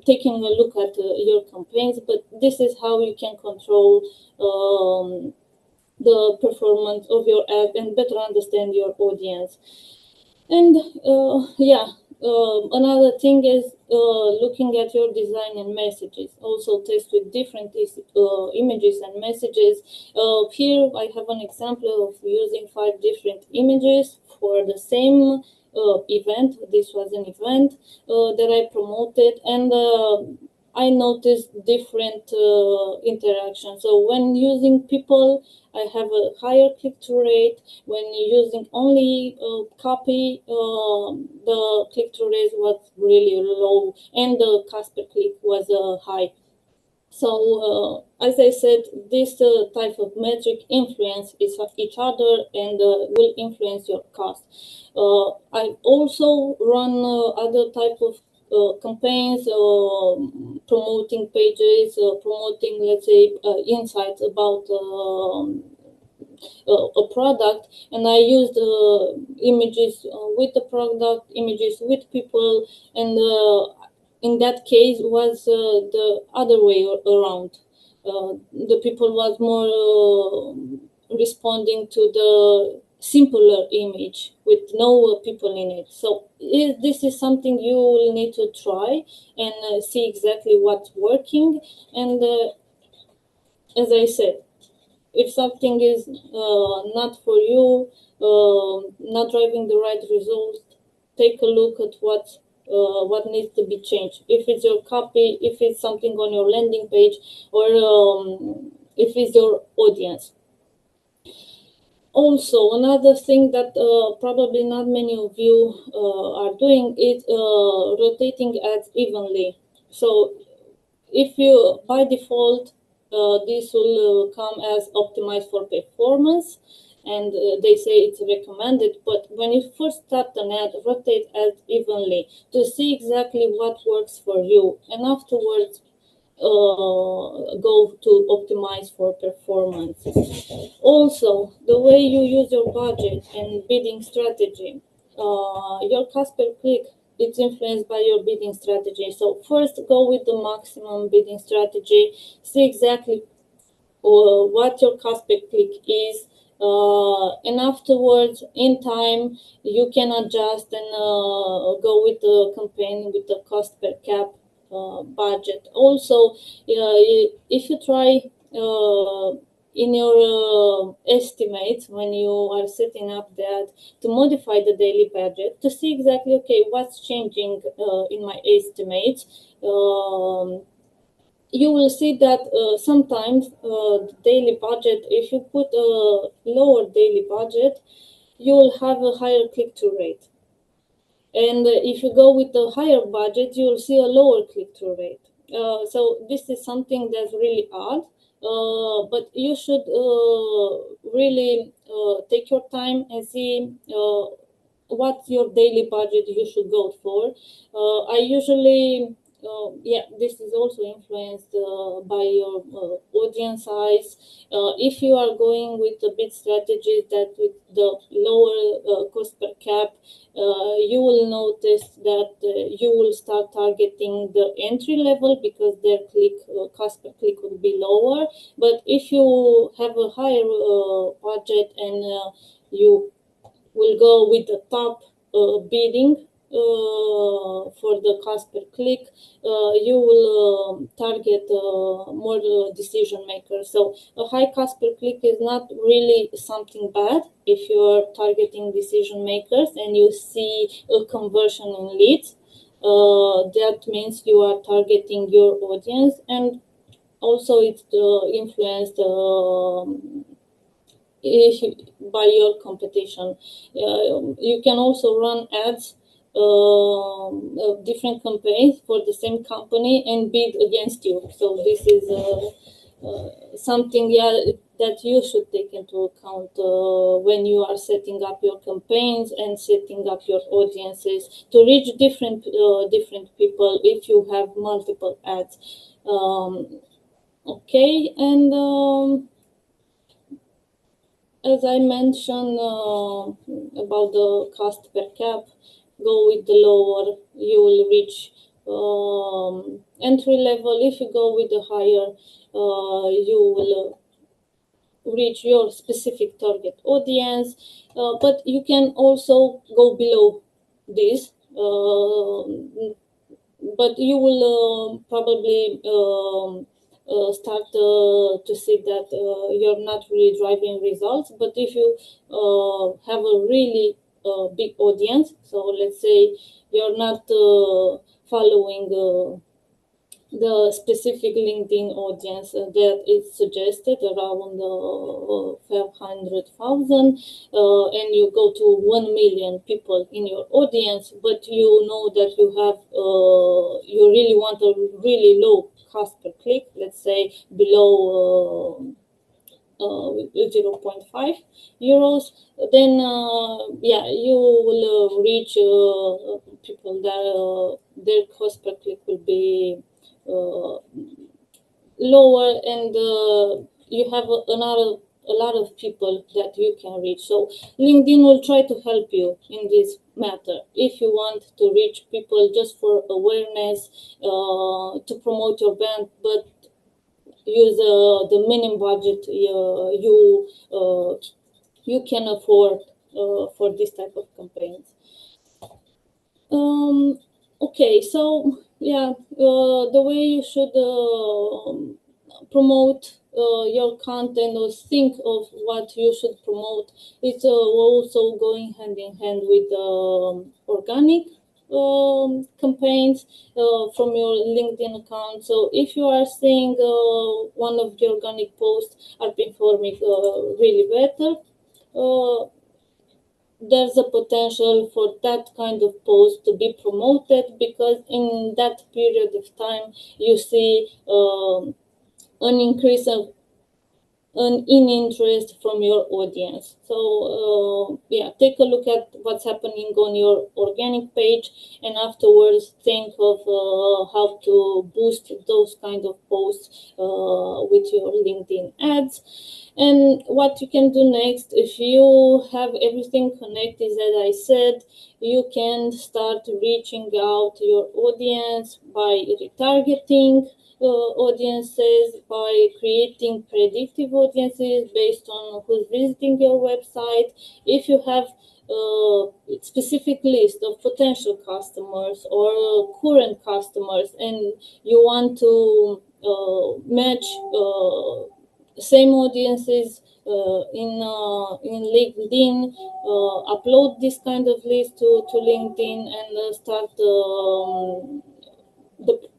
S3: taking a look at your campaigns, but this is how you can control the performance of your ad and better understand your audience. And another thing is looking at your design and messages. Also test with different images and messages. Here I have an example of using 5 different images for the same event. This was an event that I promoted, and I noticed different interactions. So when using people, I have a higher click-through rate. When using only copy, the click-through rate was really low, and the cost per click was high. So, as I said, this type of metric influence each other and will influence your cost. I also run other type of campaigns, promoting pages, promoting, let's say, insights about a product, and I used images with the product, images with people, and in that case was the other way around. The people was more responding to the simpler image with no people in it. So this is something you will need to try and see exactly what's working. And as I said, if something is not for you, not driving the right results, take a look at what needs to be changed. If it's your copy, if it's something on your landing page, or if it's your audience. Also, another thing that probably not many of you are doing is rotating ads evenly. So if you, by default, this will come as optimized for performance, and they say it's recommended. But when you first start an ad, rotate ads evenly to see exactly what works for you, and afterwards go to optimize for performance. Also, the way you use your budget and bidding strategy, your cost per click, it's influenced by your bidding strategy. So first, go with the maximum bidding strategy. See exactly what your cost per click is, and afterwards, in time, you can adjust and go with the campaign with the cost per cap budget. Also, if you try in your estimates when you are setting up that, to modify the daily budget to see exactly, okay, what's changing in my estimates. You will see that sometimes the daily budget, if you put a lower daily budget, you will have a higher click-through rate. And if you go with a higher budget, you will see a lower click-through rate. So this is something that's really odd, but you should really take your time and see what's your daily budget you should go for. I usually, this is also influenced by your audience size. If you are going with a bid strategy that with the lower cost per cap, you will notice that you will start targeting the entry level because their cost per click will be lower. But if you have a higher budget and you will go with the top bidding for the cost per click, you will target more decision makers. So a high cost per click is not really something bad if you are targeting decision makers and you see a conversion in leads. That means you are targeting your audience, and also it's influenced by your competition. You can also run ads, different campaigns for the same company and bid against you. So this is something, yeah, that you should take into account when you are setting up your campaigns and setting up your audiences to reach different people if you have multiple ads. Okay, and as I mentioned about the cost per cap, go with the lower, you will reach entry level. If you go with the higher, you will reach your specific target audience, but you can also go below this. But you will probably start to see that you're not really driving results. But if you have a really big audience, so let's say you're not following the specific LinkedIn audience that is suggested around 500,000, and you go to 1 million people in your audience, but you know that you really want a really low cost per click, let's say below 0.5 euros, then yeah, you will reach people that their cost per click will be lower, and you have a lot of people that you can reach. So LinkedIn will try to help you in this matter. If you want to reach people just for awareness, to promote your brand, but use the minimum budget you can afford for this type of campaigns. Okay, so yeah, the way you should promote your content or think of what you should promote, it's also going hand in hand with organic campaigns from your LinkedIn account. So if you are seeing one of the organic posts are performing really better, there's a potential for that kind of post to be promoted, because in that period of time you see an increase of in interest from your audience. So yeah, take a look at what's happening on your organic page, and afterwards think of how to boost those kind of posts with your LinkedIn ads. And what you can do next, if you have everything connected, as I said, you can start reaching out to your audience by retargeting audiences, by creating predictive audiences based on who's visiting your website. If you have a specific list of potential customers or current customers, and you want to match same audiences in LinkedIn, upload this kind of list to LinkedIn, and start the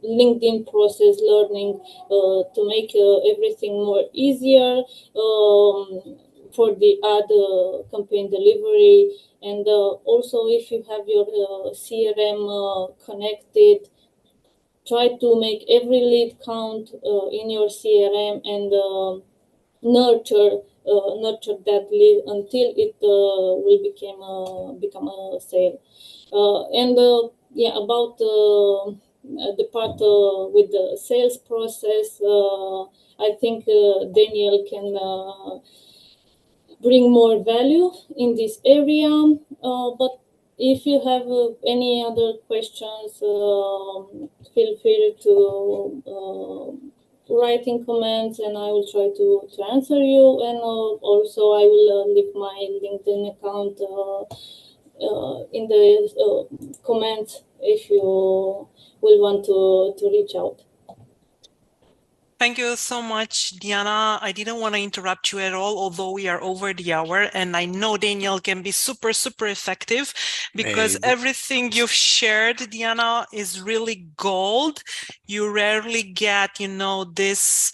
S3: LinkedIn process learning to make everything more easier for the ad campaign delivery. And also, if you have your CRM connected, try to make every lead count in your CRM, and nurture that lead until it will become a sale. And yeah, about the part with the sales process, I think Daniel can bring more value in this area. But if you have any other questions, feel free to write in comments, and I will try to answer you. And also, I will leave my LinkedIn account in the comments if you will want to reach out.
S2: Thank you so much, Diana. I didn't want to interrupt you at all, although we are over the hour. And I know Daniel can be super, super effective, because everything you've shared, Diana, is really gold. You rarely get, this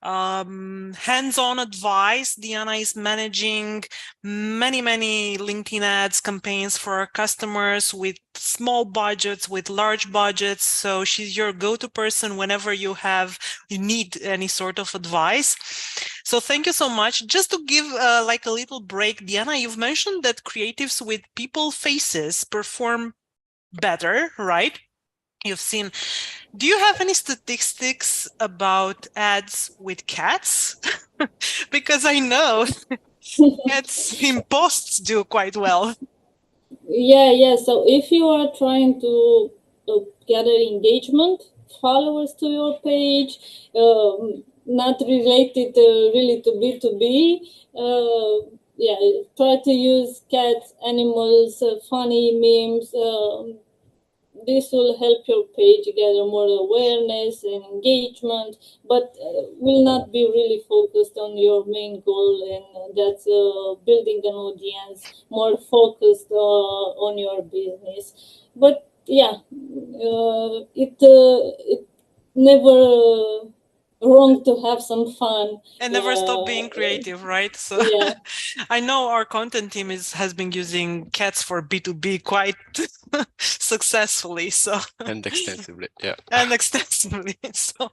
S2: hands-on advice. Diana is managing many LinkedIn ads campaigns for our customers with small budgets, with large budgets. So she's your go-to person whenever you need any sort of advice. So thank you so much. Just to give like a little break, Diana, you've mentioned that creatives with people faces perform better, right? You've seen. Do you have any statistics about ads with cats? Because I know cats in posts do quite well.
S3: Yeah. So if you are trying to gather engagement, followers to your page, not related really to B2B, yeah, try to use cats, animals, funny memes. This will help your page gather more awareness and engagement, but will not be really focused on your main goal, and that's building an audience more focused on your business. But yeah, it never wrong to have some fun.
S2: And never stop being creative, right? So
S3: Yeah.
S2: I know our content team has been using cats for B2B quite successfully. So
S4: And extensively, yeah.
S2: and extensively. So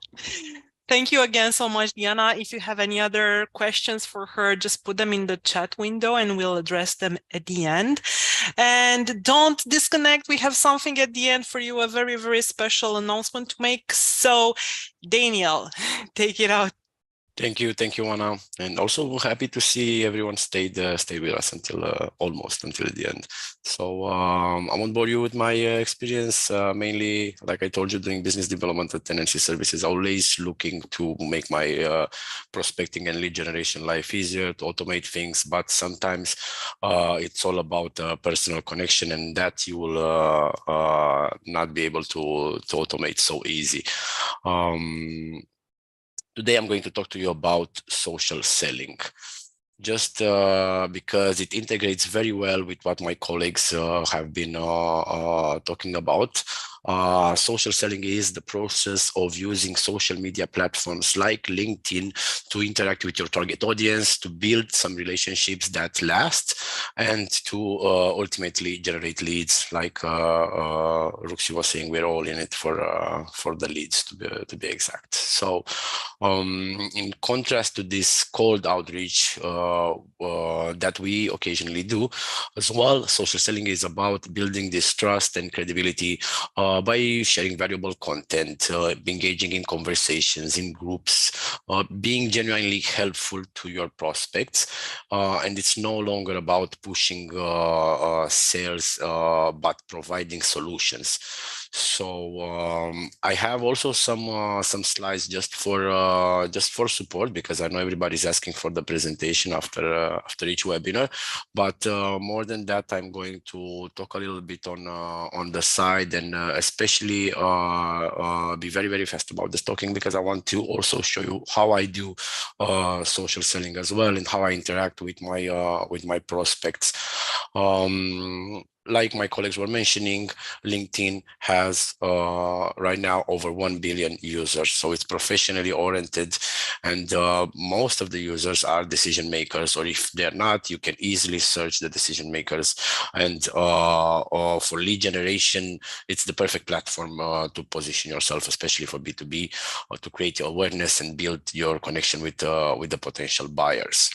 S2: thank you again so much, Diana. If you have any other questions for her, just put them in the chat window and we'll address them at the end. And don't disconnect. We have something at the end for you, a very special announcement to make. So Daniel, take it out.
S4: Thank you, Anna, and also happy to see everyone stayed with us until almost until the end. So I won't bore you with my experience. Mainly, like I told you, doing business development at tenancy services, always looking to make my prospecting and lead generation life easier, to automate things. But sometimes it's all about personal connection, and that you will not be able to automate so easy. Today, I'm going to talk to you about social selling, just because it integrates very well with what my colleagues have been talking about. Social selling is the process of using social media platforms like LinkedIn to interact with your target audience, to build some relationships that last, and to ultimately generate leads. Like Ruxi was saying, we're all in it for the leads, to be exact. So in contrast to this cold outreach that we occasionally do as well, social selling is about building this trust and credibility by sharing valuable content, engaging in conversations, in groups, being genuinely helpful to your prospects. And it's no longer about pushing sales, but providing solutions. So I have also some slides just for support, because I know everybody's asking for the presentation after each webinar. But more than that, I'm going to talk a little bit on the side, and especially be very fast about this talking, because I want to also show you how I do social selling as well, and how I interact with my prospects. Like my colleagues were mentioning, LinkedIn has right now over 1 billion users. So it's professionally oriented, and most of the users are decision makers, or if they're not, you can easily search the decision makers. And for lead generation, it's the perfect platform to position yourself, especially for B2B, or to create awareness and build your connection with the potential buyers.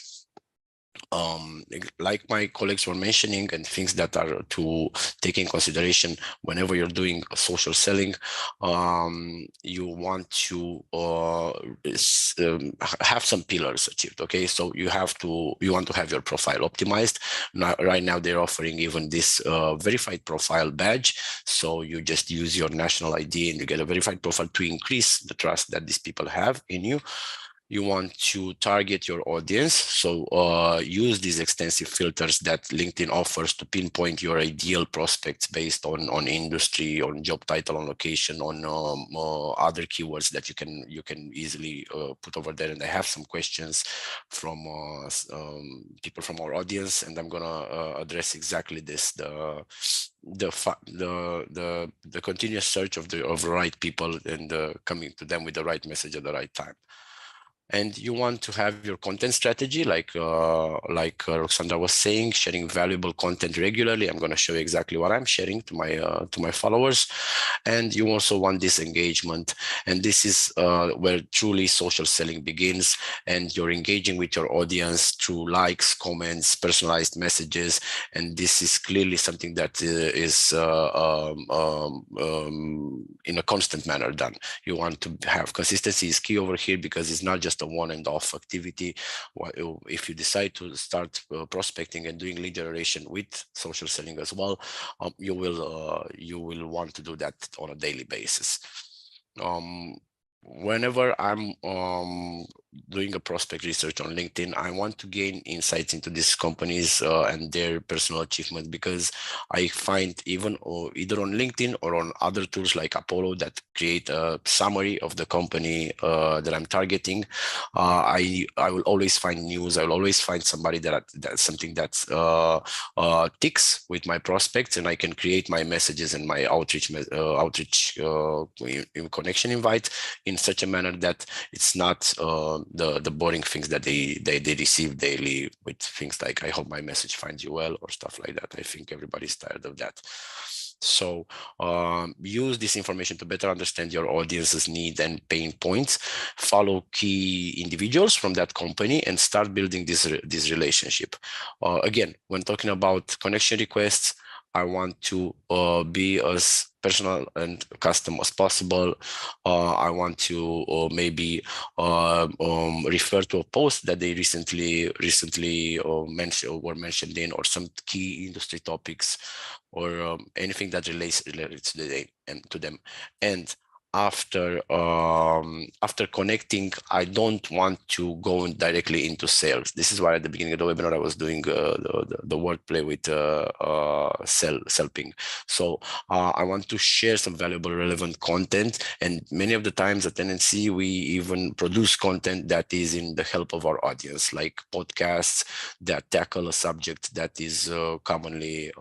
S4: Like my colleagues were mentioning, and things that are to take in consideration whenever you're doing social selling, you want to have some pillars achieved. Okay, so you want to have your profile optimized. Now, right now they're offering even this verified profile badge. So you just use your national ID and you get a verified profile to increase the trust that these people have in you. You want to target your audience, so use these extensive filters that LinkedIn offers to pinpoint your ideal prospects based on industry, on job title, on location, on other keywords that you can easily put over there. And I have some questions from people from our audience, and I'm gonna address exactly this: the continuous search of the right people, and coming to them with the right message at the right time. and you want to have your content strategy, like Roxandra was saying, sharing valuable content regularly. I'm going to show you exactly what I'm sharing to my followers. And you also want this engagement, and this is where truly social selling begins. And you're engaging with your audience through likes, comments, personalized messages, and this is clearly something that is in a constant manner done. You want to have consistency is key over here, because it's not just a one and off activity. If you decide to start prospecting and doing lead generation with social selling as well, you will want to do that on a daily basis. Whenever I'm doing a prospect research on LinkedIn, I want to gain insights into these companies and their personal achievement, because I find even either on LinkedIn or on other tools like Apollo that create a summary of the company that I'm targeting, I will always find news. I will always find somebody that's something that ticks with my prospects, and I can create my messages and my outreach connection invite in such a manner that it's not the boring things that they receive daily with things like, I hope my message finds you well, or stuff like that. I think everybody's tired of that. So use this information to better understand your audience's needs and pain points. Follow key individuals from that company and start building this relationship. Again, when talking about connection requests, I want to be as personal and custom as possible. I want to maybe refer to a post that they recently were mentioned in, or some key industry topics, or anything that relates to them. And after connecting, I don't want to go directly into sales. This is why at the beginning of the webinar I was doing the wordplay with selling. So I want to share some valuable, relevant content, and many of the times at NNC we even produce content that is in the help of our audience, like podcasts that tackle a subject that is commonly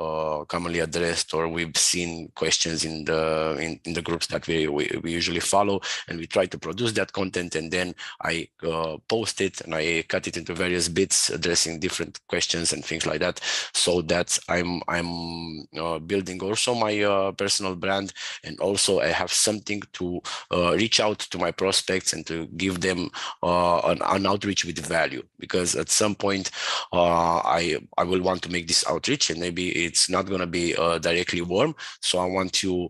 S4: addressed, or we've seen questions in the groups that we usually follow, and we try to produce that content, and then I post it and I cut it into various bits addressing different questions and things like that, so that I'm building also my personal brand, and also I have something to reach out to my prospects and to give them an outreach with value, because at some point I will want to make this outreach, and maybe it's not going to be directly warm, so I want to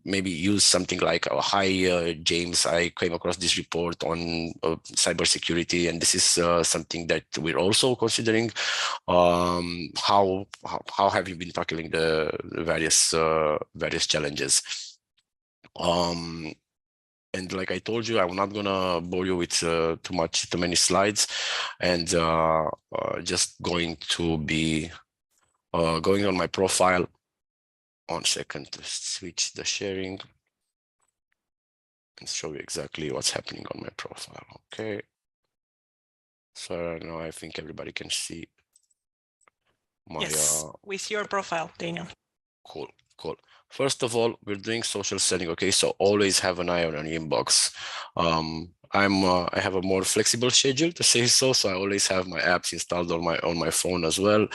S4: maybe use something like, hi James, I came across this report on cybersecurity, and this is something that we're also considering. How have you been tackling the various challenges? And like I told you, I'm not gonna bore you with too many slides, and just going to be going on my profile. 1 second to switch the sharing and show you exactly what's happening on my profile. Okay. So now I think everybody can see my
S2: yes, with your profile, Daniel.
S4: Cool. First of all, we're doing social selling. Okay, so always have an eye on your inbox. I have a more flexible schedule, to say so. So I always have my apps installed on my phone as well.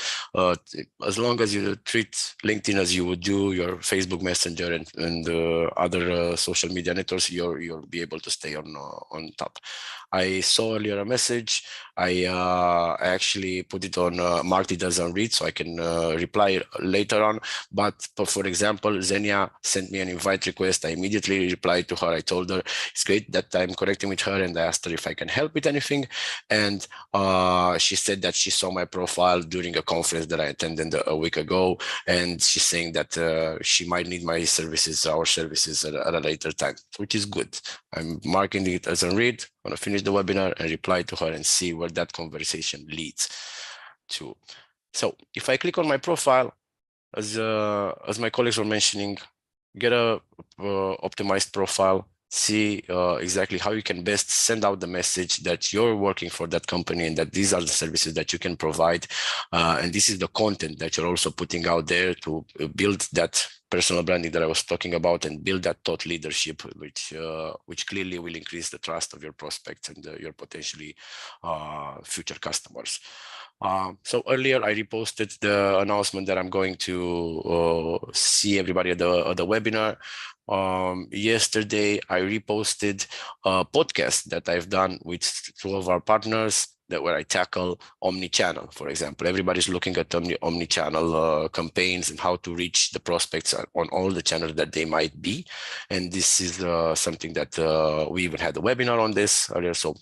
S4: As long as you treat LinkedIn as you would do your Facebook Messenger and other social media networks, you'll be able to stay on top. I saw earlier a message. I actually put it on marked it as unread, so I can reply later on. But for example, Xenia sent me an invite request. I immediately replied to her. I told her it's great that I'm connecting with her, and I asked her if I can help with anything. And she said that she saw my profile during a conference that I attended a week ago, and she's saying that she might need my services, our services, at a later time, which is good. I'm marking it as unread. I'm going to finish the webinar and reply to her and see where that conversation leads to. So if I click on my profile, as my colleagues were mentioning, get a optimized profile. see exactly how you can best send out the message that you're working for that company and that these are the services that you can provide. And this is the content that you're also putting out there to build that personal branding that I was talking about and build that thought leadership, which clearly will increase the trust of your prospects and your potentially future customers. So earlier I reposted the announcement that I'm going to see everybody at the webinar. Yesterday I reposted a podcast that I've done with two of our partners where I tackle omni-channel, for example. Everybody's looking at omni-channel campaigns and how to reach the prospects on all the channels that they might be. And this is something that we even had a webinar on this earlier, so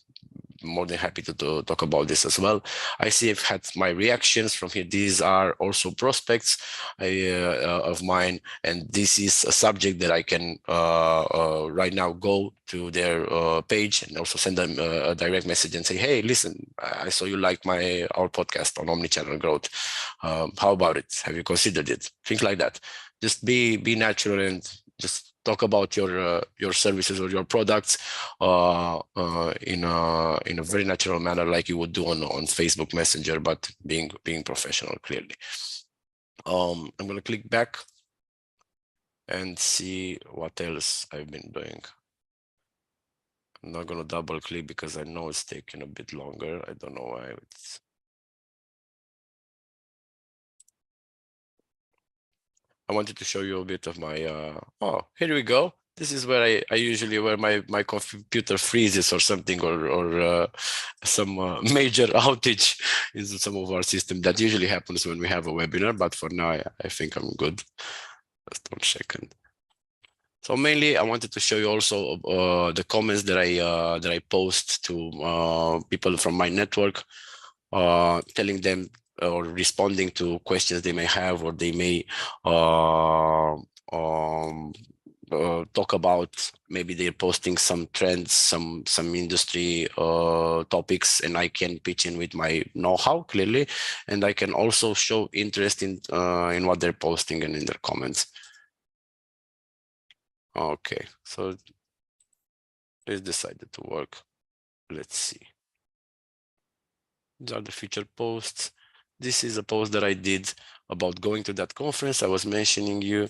S4: more than happy to talk about this as well. I see I've had my reactions from here. These are also prospects of mine, and this is a subject that I can right now go to their page and also send them a direct message and say, hey, listen, I saw you liked our podcast on omnichannel growth. How about it? Have you considered it? Things like that. Just be natural and just talk about your services or your products in a very natural manner, like you would do on Facebook Messenger, but being professional, clearly. I'm going to click back and see what else I've been doing. I'm not going to double click because I know it's taking a bit longer. I don't know why it's. I wanted to show you a bit of my, oh, here we go. This is where I usually, where my computer freezes or something, or some major outage in some of our system. That usually happens when we have a webinar, but for now, I think I'm good. Just 1 second. So mainly, I wanted to show you also the comments that I post to people from my network, telling them or responding to questions they may have, or they may talk about. Maybe they're posting some trends, some industry topics, and I can pitch in with my know-how clearly, and I can also show interest in what they're posting and in their comments. Okay, so it's decided to work. Let's see. These are the featured posts. This is a post that I did about going to that conference I was mentioning you.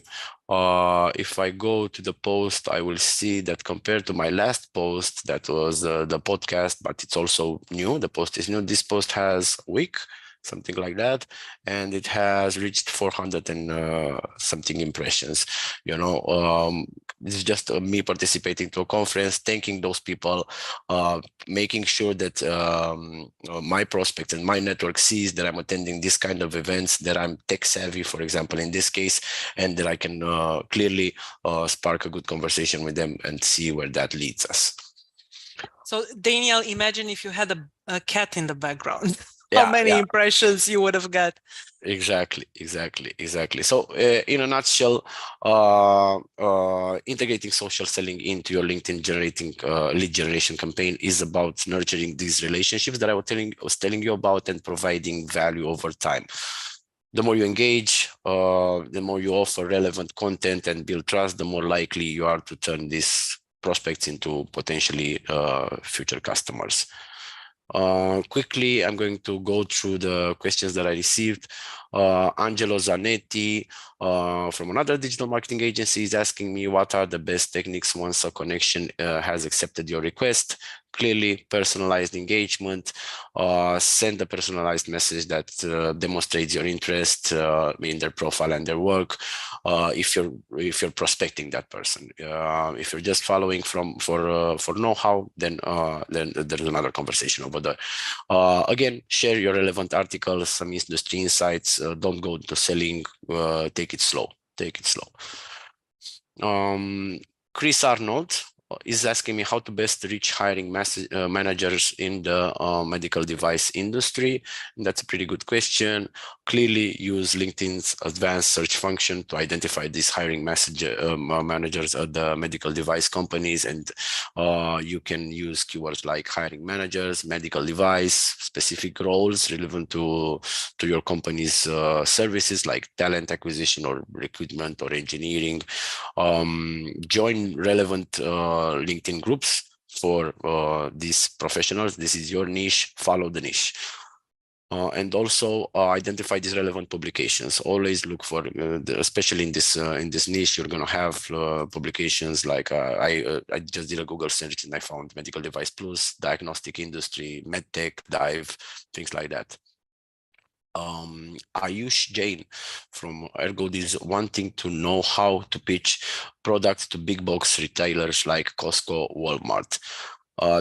S4: If I go to the post, I will see that compared to my last post, that was the podcast, but it's also new. The post is new. This post has a week, something like that, and it has reached 400 and something impressions. You know, this is just me participating to a conference, thanking those people, making sure that my prospects and my network sees that I'm attending this kind of events, that I'm tech savvy, for example, in this case, and that I can clearly spark a good conversation with them and see where that leads us.
S2: So Daniel, imagine if you had a cat in the background.
S4: Yeah,
S2: how many impressions you would have got.
S4: Exactly. So in a nutshell, integrating social selling into your LinkedIn generating lead generation campaign is about nurturing these relationships that I was telling you about and providing value over time. The more you engage, the more you offer relevant content and build trust, the more likely you are to turn these prospects into potentially future customers. Quickly, I'm going to go through the questions that I received. Angelo Zanetti from another digital marketing agency is asking me, what are the best techniques once a connection has accepted your request? Clearly, personalized engagement. Send a personalized message that demonstrates your interest in their profile and their work. If you're prospecting that person, if you're just following for know-how, then there's another conversation over there. Again, share your relevant articles, some industry insights. Don't go to selling. Take it slow. Chris Arnold is asking me how to best reach hiring managers in the medical device industry. And that's a pretty good question. Clearly use LinkedIn's advanced search function to identify these hiring managers at the medical device companies. And you can use keywords like hiring managers, medical device, specific roles relevant to your company's services like talent acquisition or recruitment or engineering. Join relevant LinkedIn groups for these professionals. This is your niche, follow the niche. And also identify these relevant publications. Always look for, especially in this niche, you're going to have publications like I just did a Google search and I found Medical Device Plus, Diagnostic Industry, MedTech, Dive, things like that. Ayush Jain from Ergo is wanting to know how to pitch products to big box retailers like Costco, Walmart.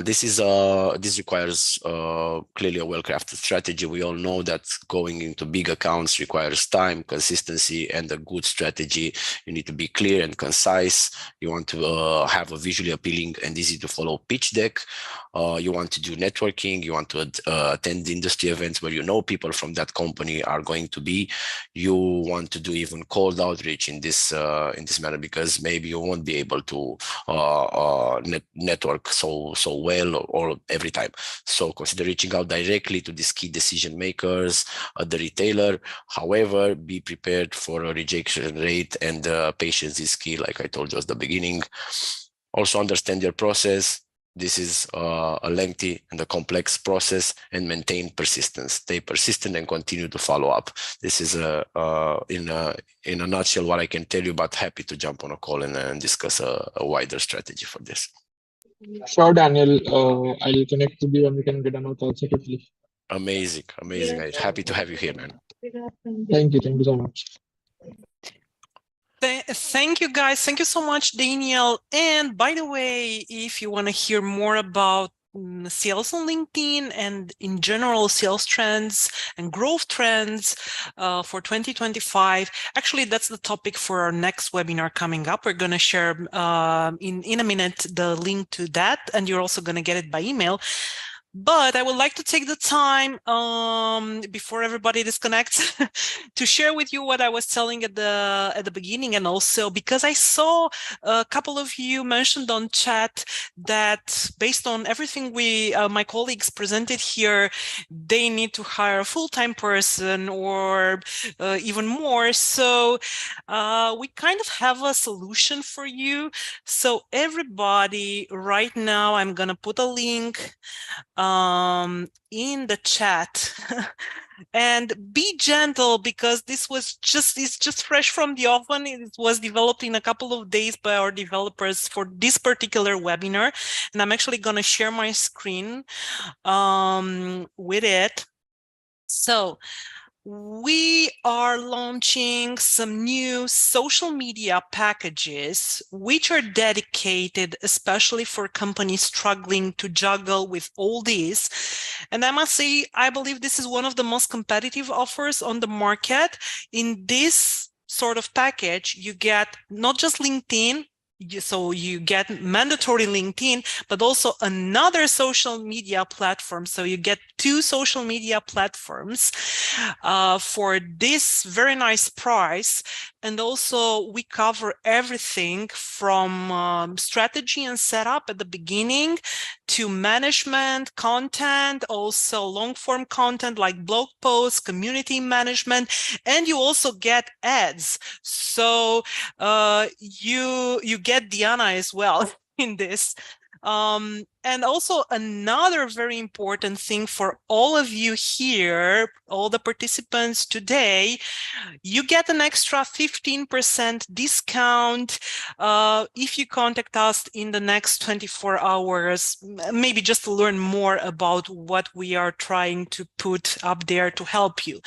S4: This requires clearly a well-crafted strategy. We all know that going into big accounts requires time, consistency, and a good strategy. You need to be clear and concise. You want to have a visually appealing and easy to follow pitch deck. You want to do networking. You want to attend industry events where you know people from that company are going to be. You want to do even cold outreach in this manner, because maybe you won't be able to network so well or every time. So consider reaching out directly to these key decision makers at the retailer. However, be prepared for a rejection rate, and patience is key, like I told you at the beginning. Also understand your process. This is a lengthy and a complex process, and maintain persistence. Stay persistent and continue to follow up. This is in a nutshell what I can tell you, but happy to jump on a call and discuss a wider strategy for this.
S5: Sure, Daniel. I'll connect with you and we can get a note also quickly.
S4: Amazing. I'm happy to have you here, man.
S5: Thank you so much.
S2: Thank you, guys. Thank you so much, Daniel. And by the way, if you want to hear more about sales on LinkedIn and in general sales trends and growth trends for 2025, actually that's the topic for our next webinar coming up. We're going to share in a minute the link to that, and you're also going to get it by email. But I would like to take the time before everybody disconnects to share with you what I was telling at the beginning, and also because I saw a couple of you mentioned on chat that based on everything my colleagues presented here, they need to hire a full-time person or even more. So we kind of have a solution for you. So everybody, right now, I'm gonna put a link in the chat. And be gentle, because it's just fresh from the oven. It was developed in a couple of days by our developers for this particular webinar, and I'm actually going to share my screen with it. So we are launching some new social media packages, which are dedicated especially for companies struggling to juggle with all these. And I must say, I believe this is one of the most competitive offers on the market. In this sort of package, you get not just LinkedIn, so you get mandatory LinkedIn, but also another social media platform. So you get 2 social media platforms for this very nice price. And also we cover everything from strategy and setup at the beginning to management, content, also long form content like blog posts, community management, and you also get ads. So you get Diana as well in this. And also another very important thing for all of you here, all the participants today, you get an extra 15% discount if you contact us in the next 24 hours, maybe just to learn more about what we are trying to put up there to help you.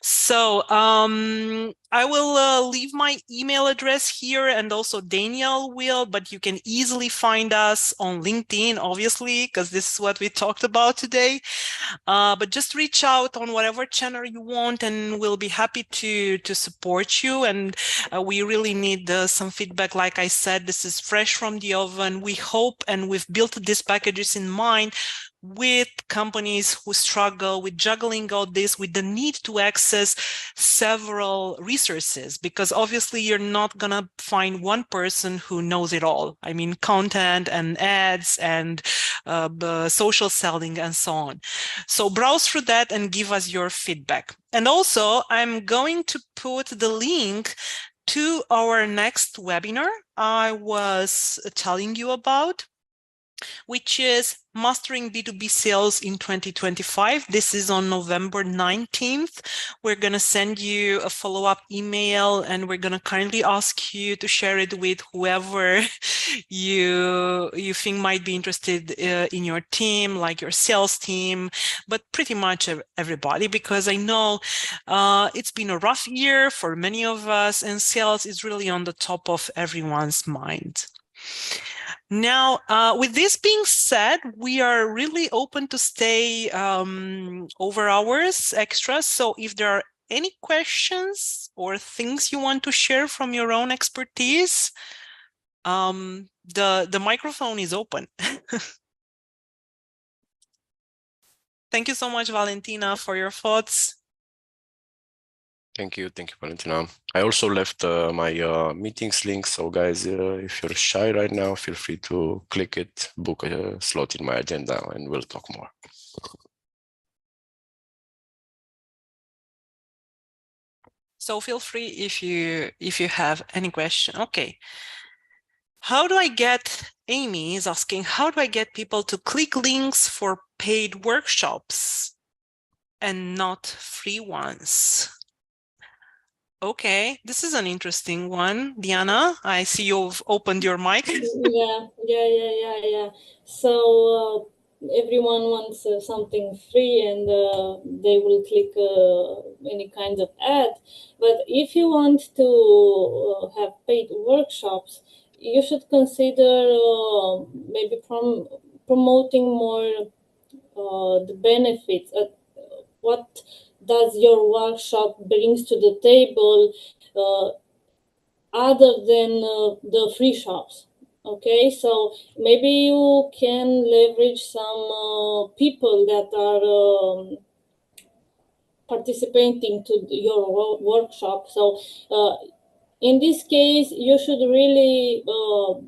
S2: So I will leave my email address here, and also Daniel will, but you can easily find us on LinkedIn, obviously, because this is what we talked about today. But just reach out on whatever channel you want, and we'll be happy to support you. And we really need some feedback. Like I said, this is fresh from the oven. We hope, and we've built these packages in mind with companies who struggle with juggling all this, with the need to access several resources, because obviously you're not gonna find one person who knows it all. I mean, content and ads and social selling and so on. So browse through that and give us your feedback. And also, I'm going to put the link to our next webinar I was telling you about, which is Mastering B2B Sales in 2025. This is on November 19th. We're going to send you a follow-up email, and we're going to kindly ask you to share it with whoever you think might be interested in your team, like your sales team, but pretty much everybody, because I know it's been a rough year for many of us, and sales is really on the top of everyone's mind. Now, with this being said, we are really open to stay over hours extra. So if there are any questions or things you want to share from your own expertise, the microphone is open. Thank you so much, Valentina, for your thoughts.
S4: Thank you, Valentina. I also left my meetings link. So guys, if you're shy right now, feel free to click it, book a slot in my agenda, and we'll talk more.
S2: So feel free if you have any question. Okay. How do I get, Amy is asking, how do I get people to click links for paid workshops and not free ones? Okay, this is an interesting one. Diana, I see you've opened your mic.
S3: Yeah. So everyone wants something free, and they will click any kind of ad. But if you want to have paid workshops, you should consider maybe promoting more the benefits. What does your workshop brings to the table other than the free shops? Okay, so maybe you can leverage some people that are participating to your workshop. So in this case, you should really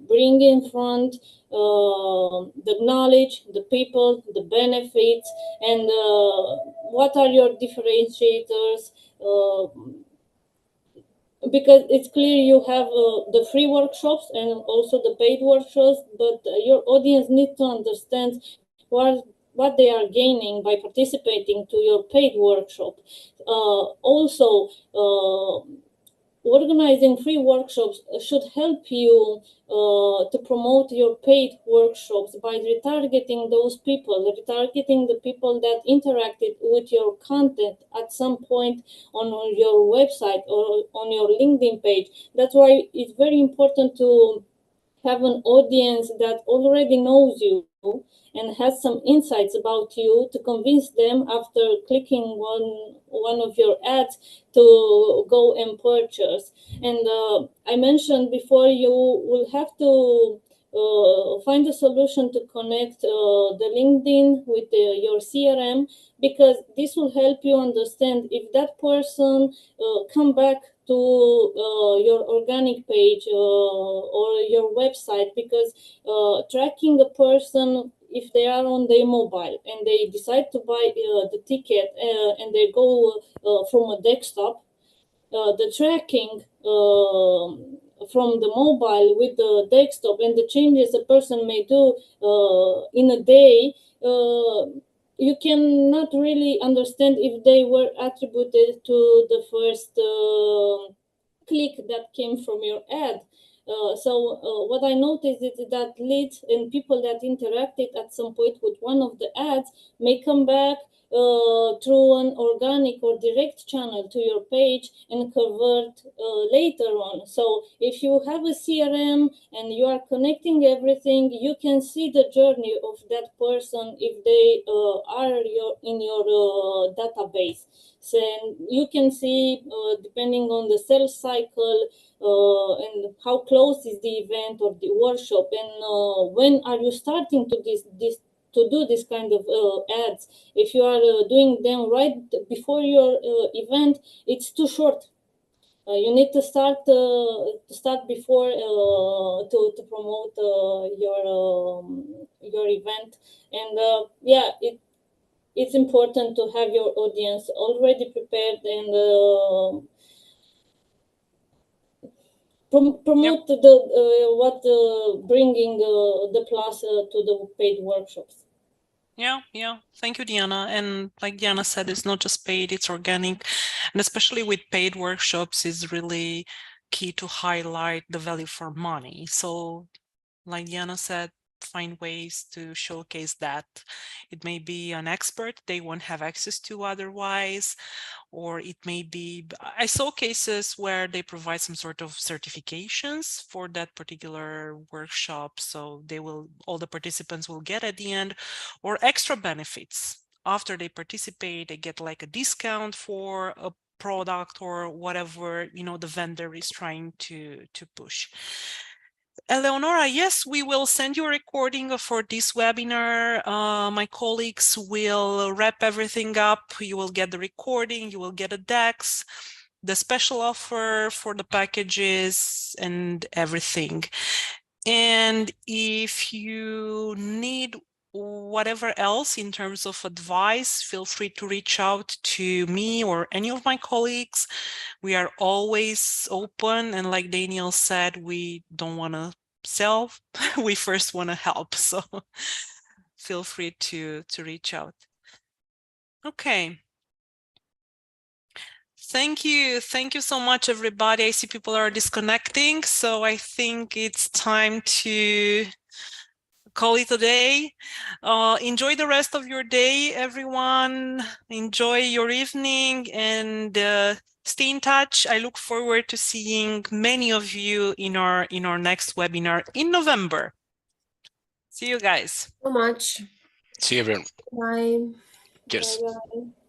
S3: bring in front the knowledge, the people, the benefits, and what are your differentiators. Because it's clear you have the free workshops and also the paid workshops, but your audience needs to understand what they are gaining by participating to your paid workshop. Also, organizing free workshops should help you to promote your paid workshops by retargeting those people, retargeting the people that interacted with your content at some point on your website or on your LinkedIn page. That's why it's very important to have an audience that already knows you and has some insights about you to convince them after clicking one of your ads to go and purchase. And I mentioned before, you will have to find a solution to connect the LinkedIn with your CRM, because this will help you understand if that person come back to your organic page or your website, because tracking a person if they are on their mobile and they decide to buy the ticket and they go from a desktop, the tracking from the mobile with the desktop and the changes a person may do in a day, you cannot really understand if they were attributed to the first click that came from your ad. So what I noticed is that leads and people that interacted at some point with one of the ads may come back through an organic or direct channel to your page and convert later on. So if you have a CRM and you are connecting everything, you can see the journey of that person if they are in your database. So you can see, depending on the sales cycle and how close is the event or the workshop, and when are you starting to do this kind of ads. If you are doing them right before your event, it's too short. You need to start before to promote your event, and it's important to have your audience already prepared and promote the what bringing the plus to the paid workshops.
S2: Yeah. Thank you, Diana. And like Diana said, it's not just paid, it's organic. And especially with paid workshops is really key to highlight the value for money. So like Diana said, find ways to showcase that. It may be an expert they won't have access to otherwise, or it may be, I saw cases where they provide some sort of certifications for that particular workshop. So all the participants will get at the end, or extra benefits. After they participate, they get like a discount for a product or whatever, the vendor is trying to push. Eleonora, yes, we will send you a recording for this webinar. My colleagues will wrap everything up. You will get the recording, you will get a DEX, the special offer for the packages and everything. And if you need whatever else in terms of advice, feel free to reach out to me or any of my colleagues. We are always open. And like Daniel said, we don't want to sell. We first want to help. So feel free to reach out. Okay. Thank you. Thank you so much, everybody. I see people are disconnecting. So I think it's time to call it a day. Enjoy the rest of your day, everyone. Enjoy your evening and stay in touch. I look forward to seeing many of you in our next webinar in November. See you guys.
S1: So much.
S4: See you, everyone.
S1: Bye.
S4: Cheers.
S3: Bye-bye.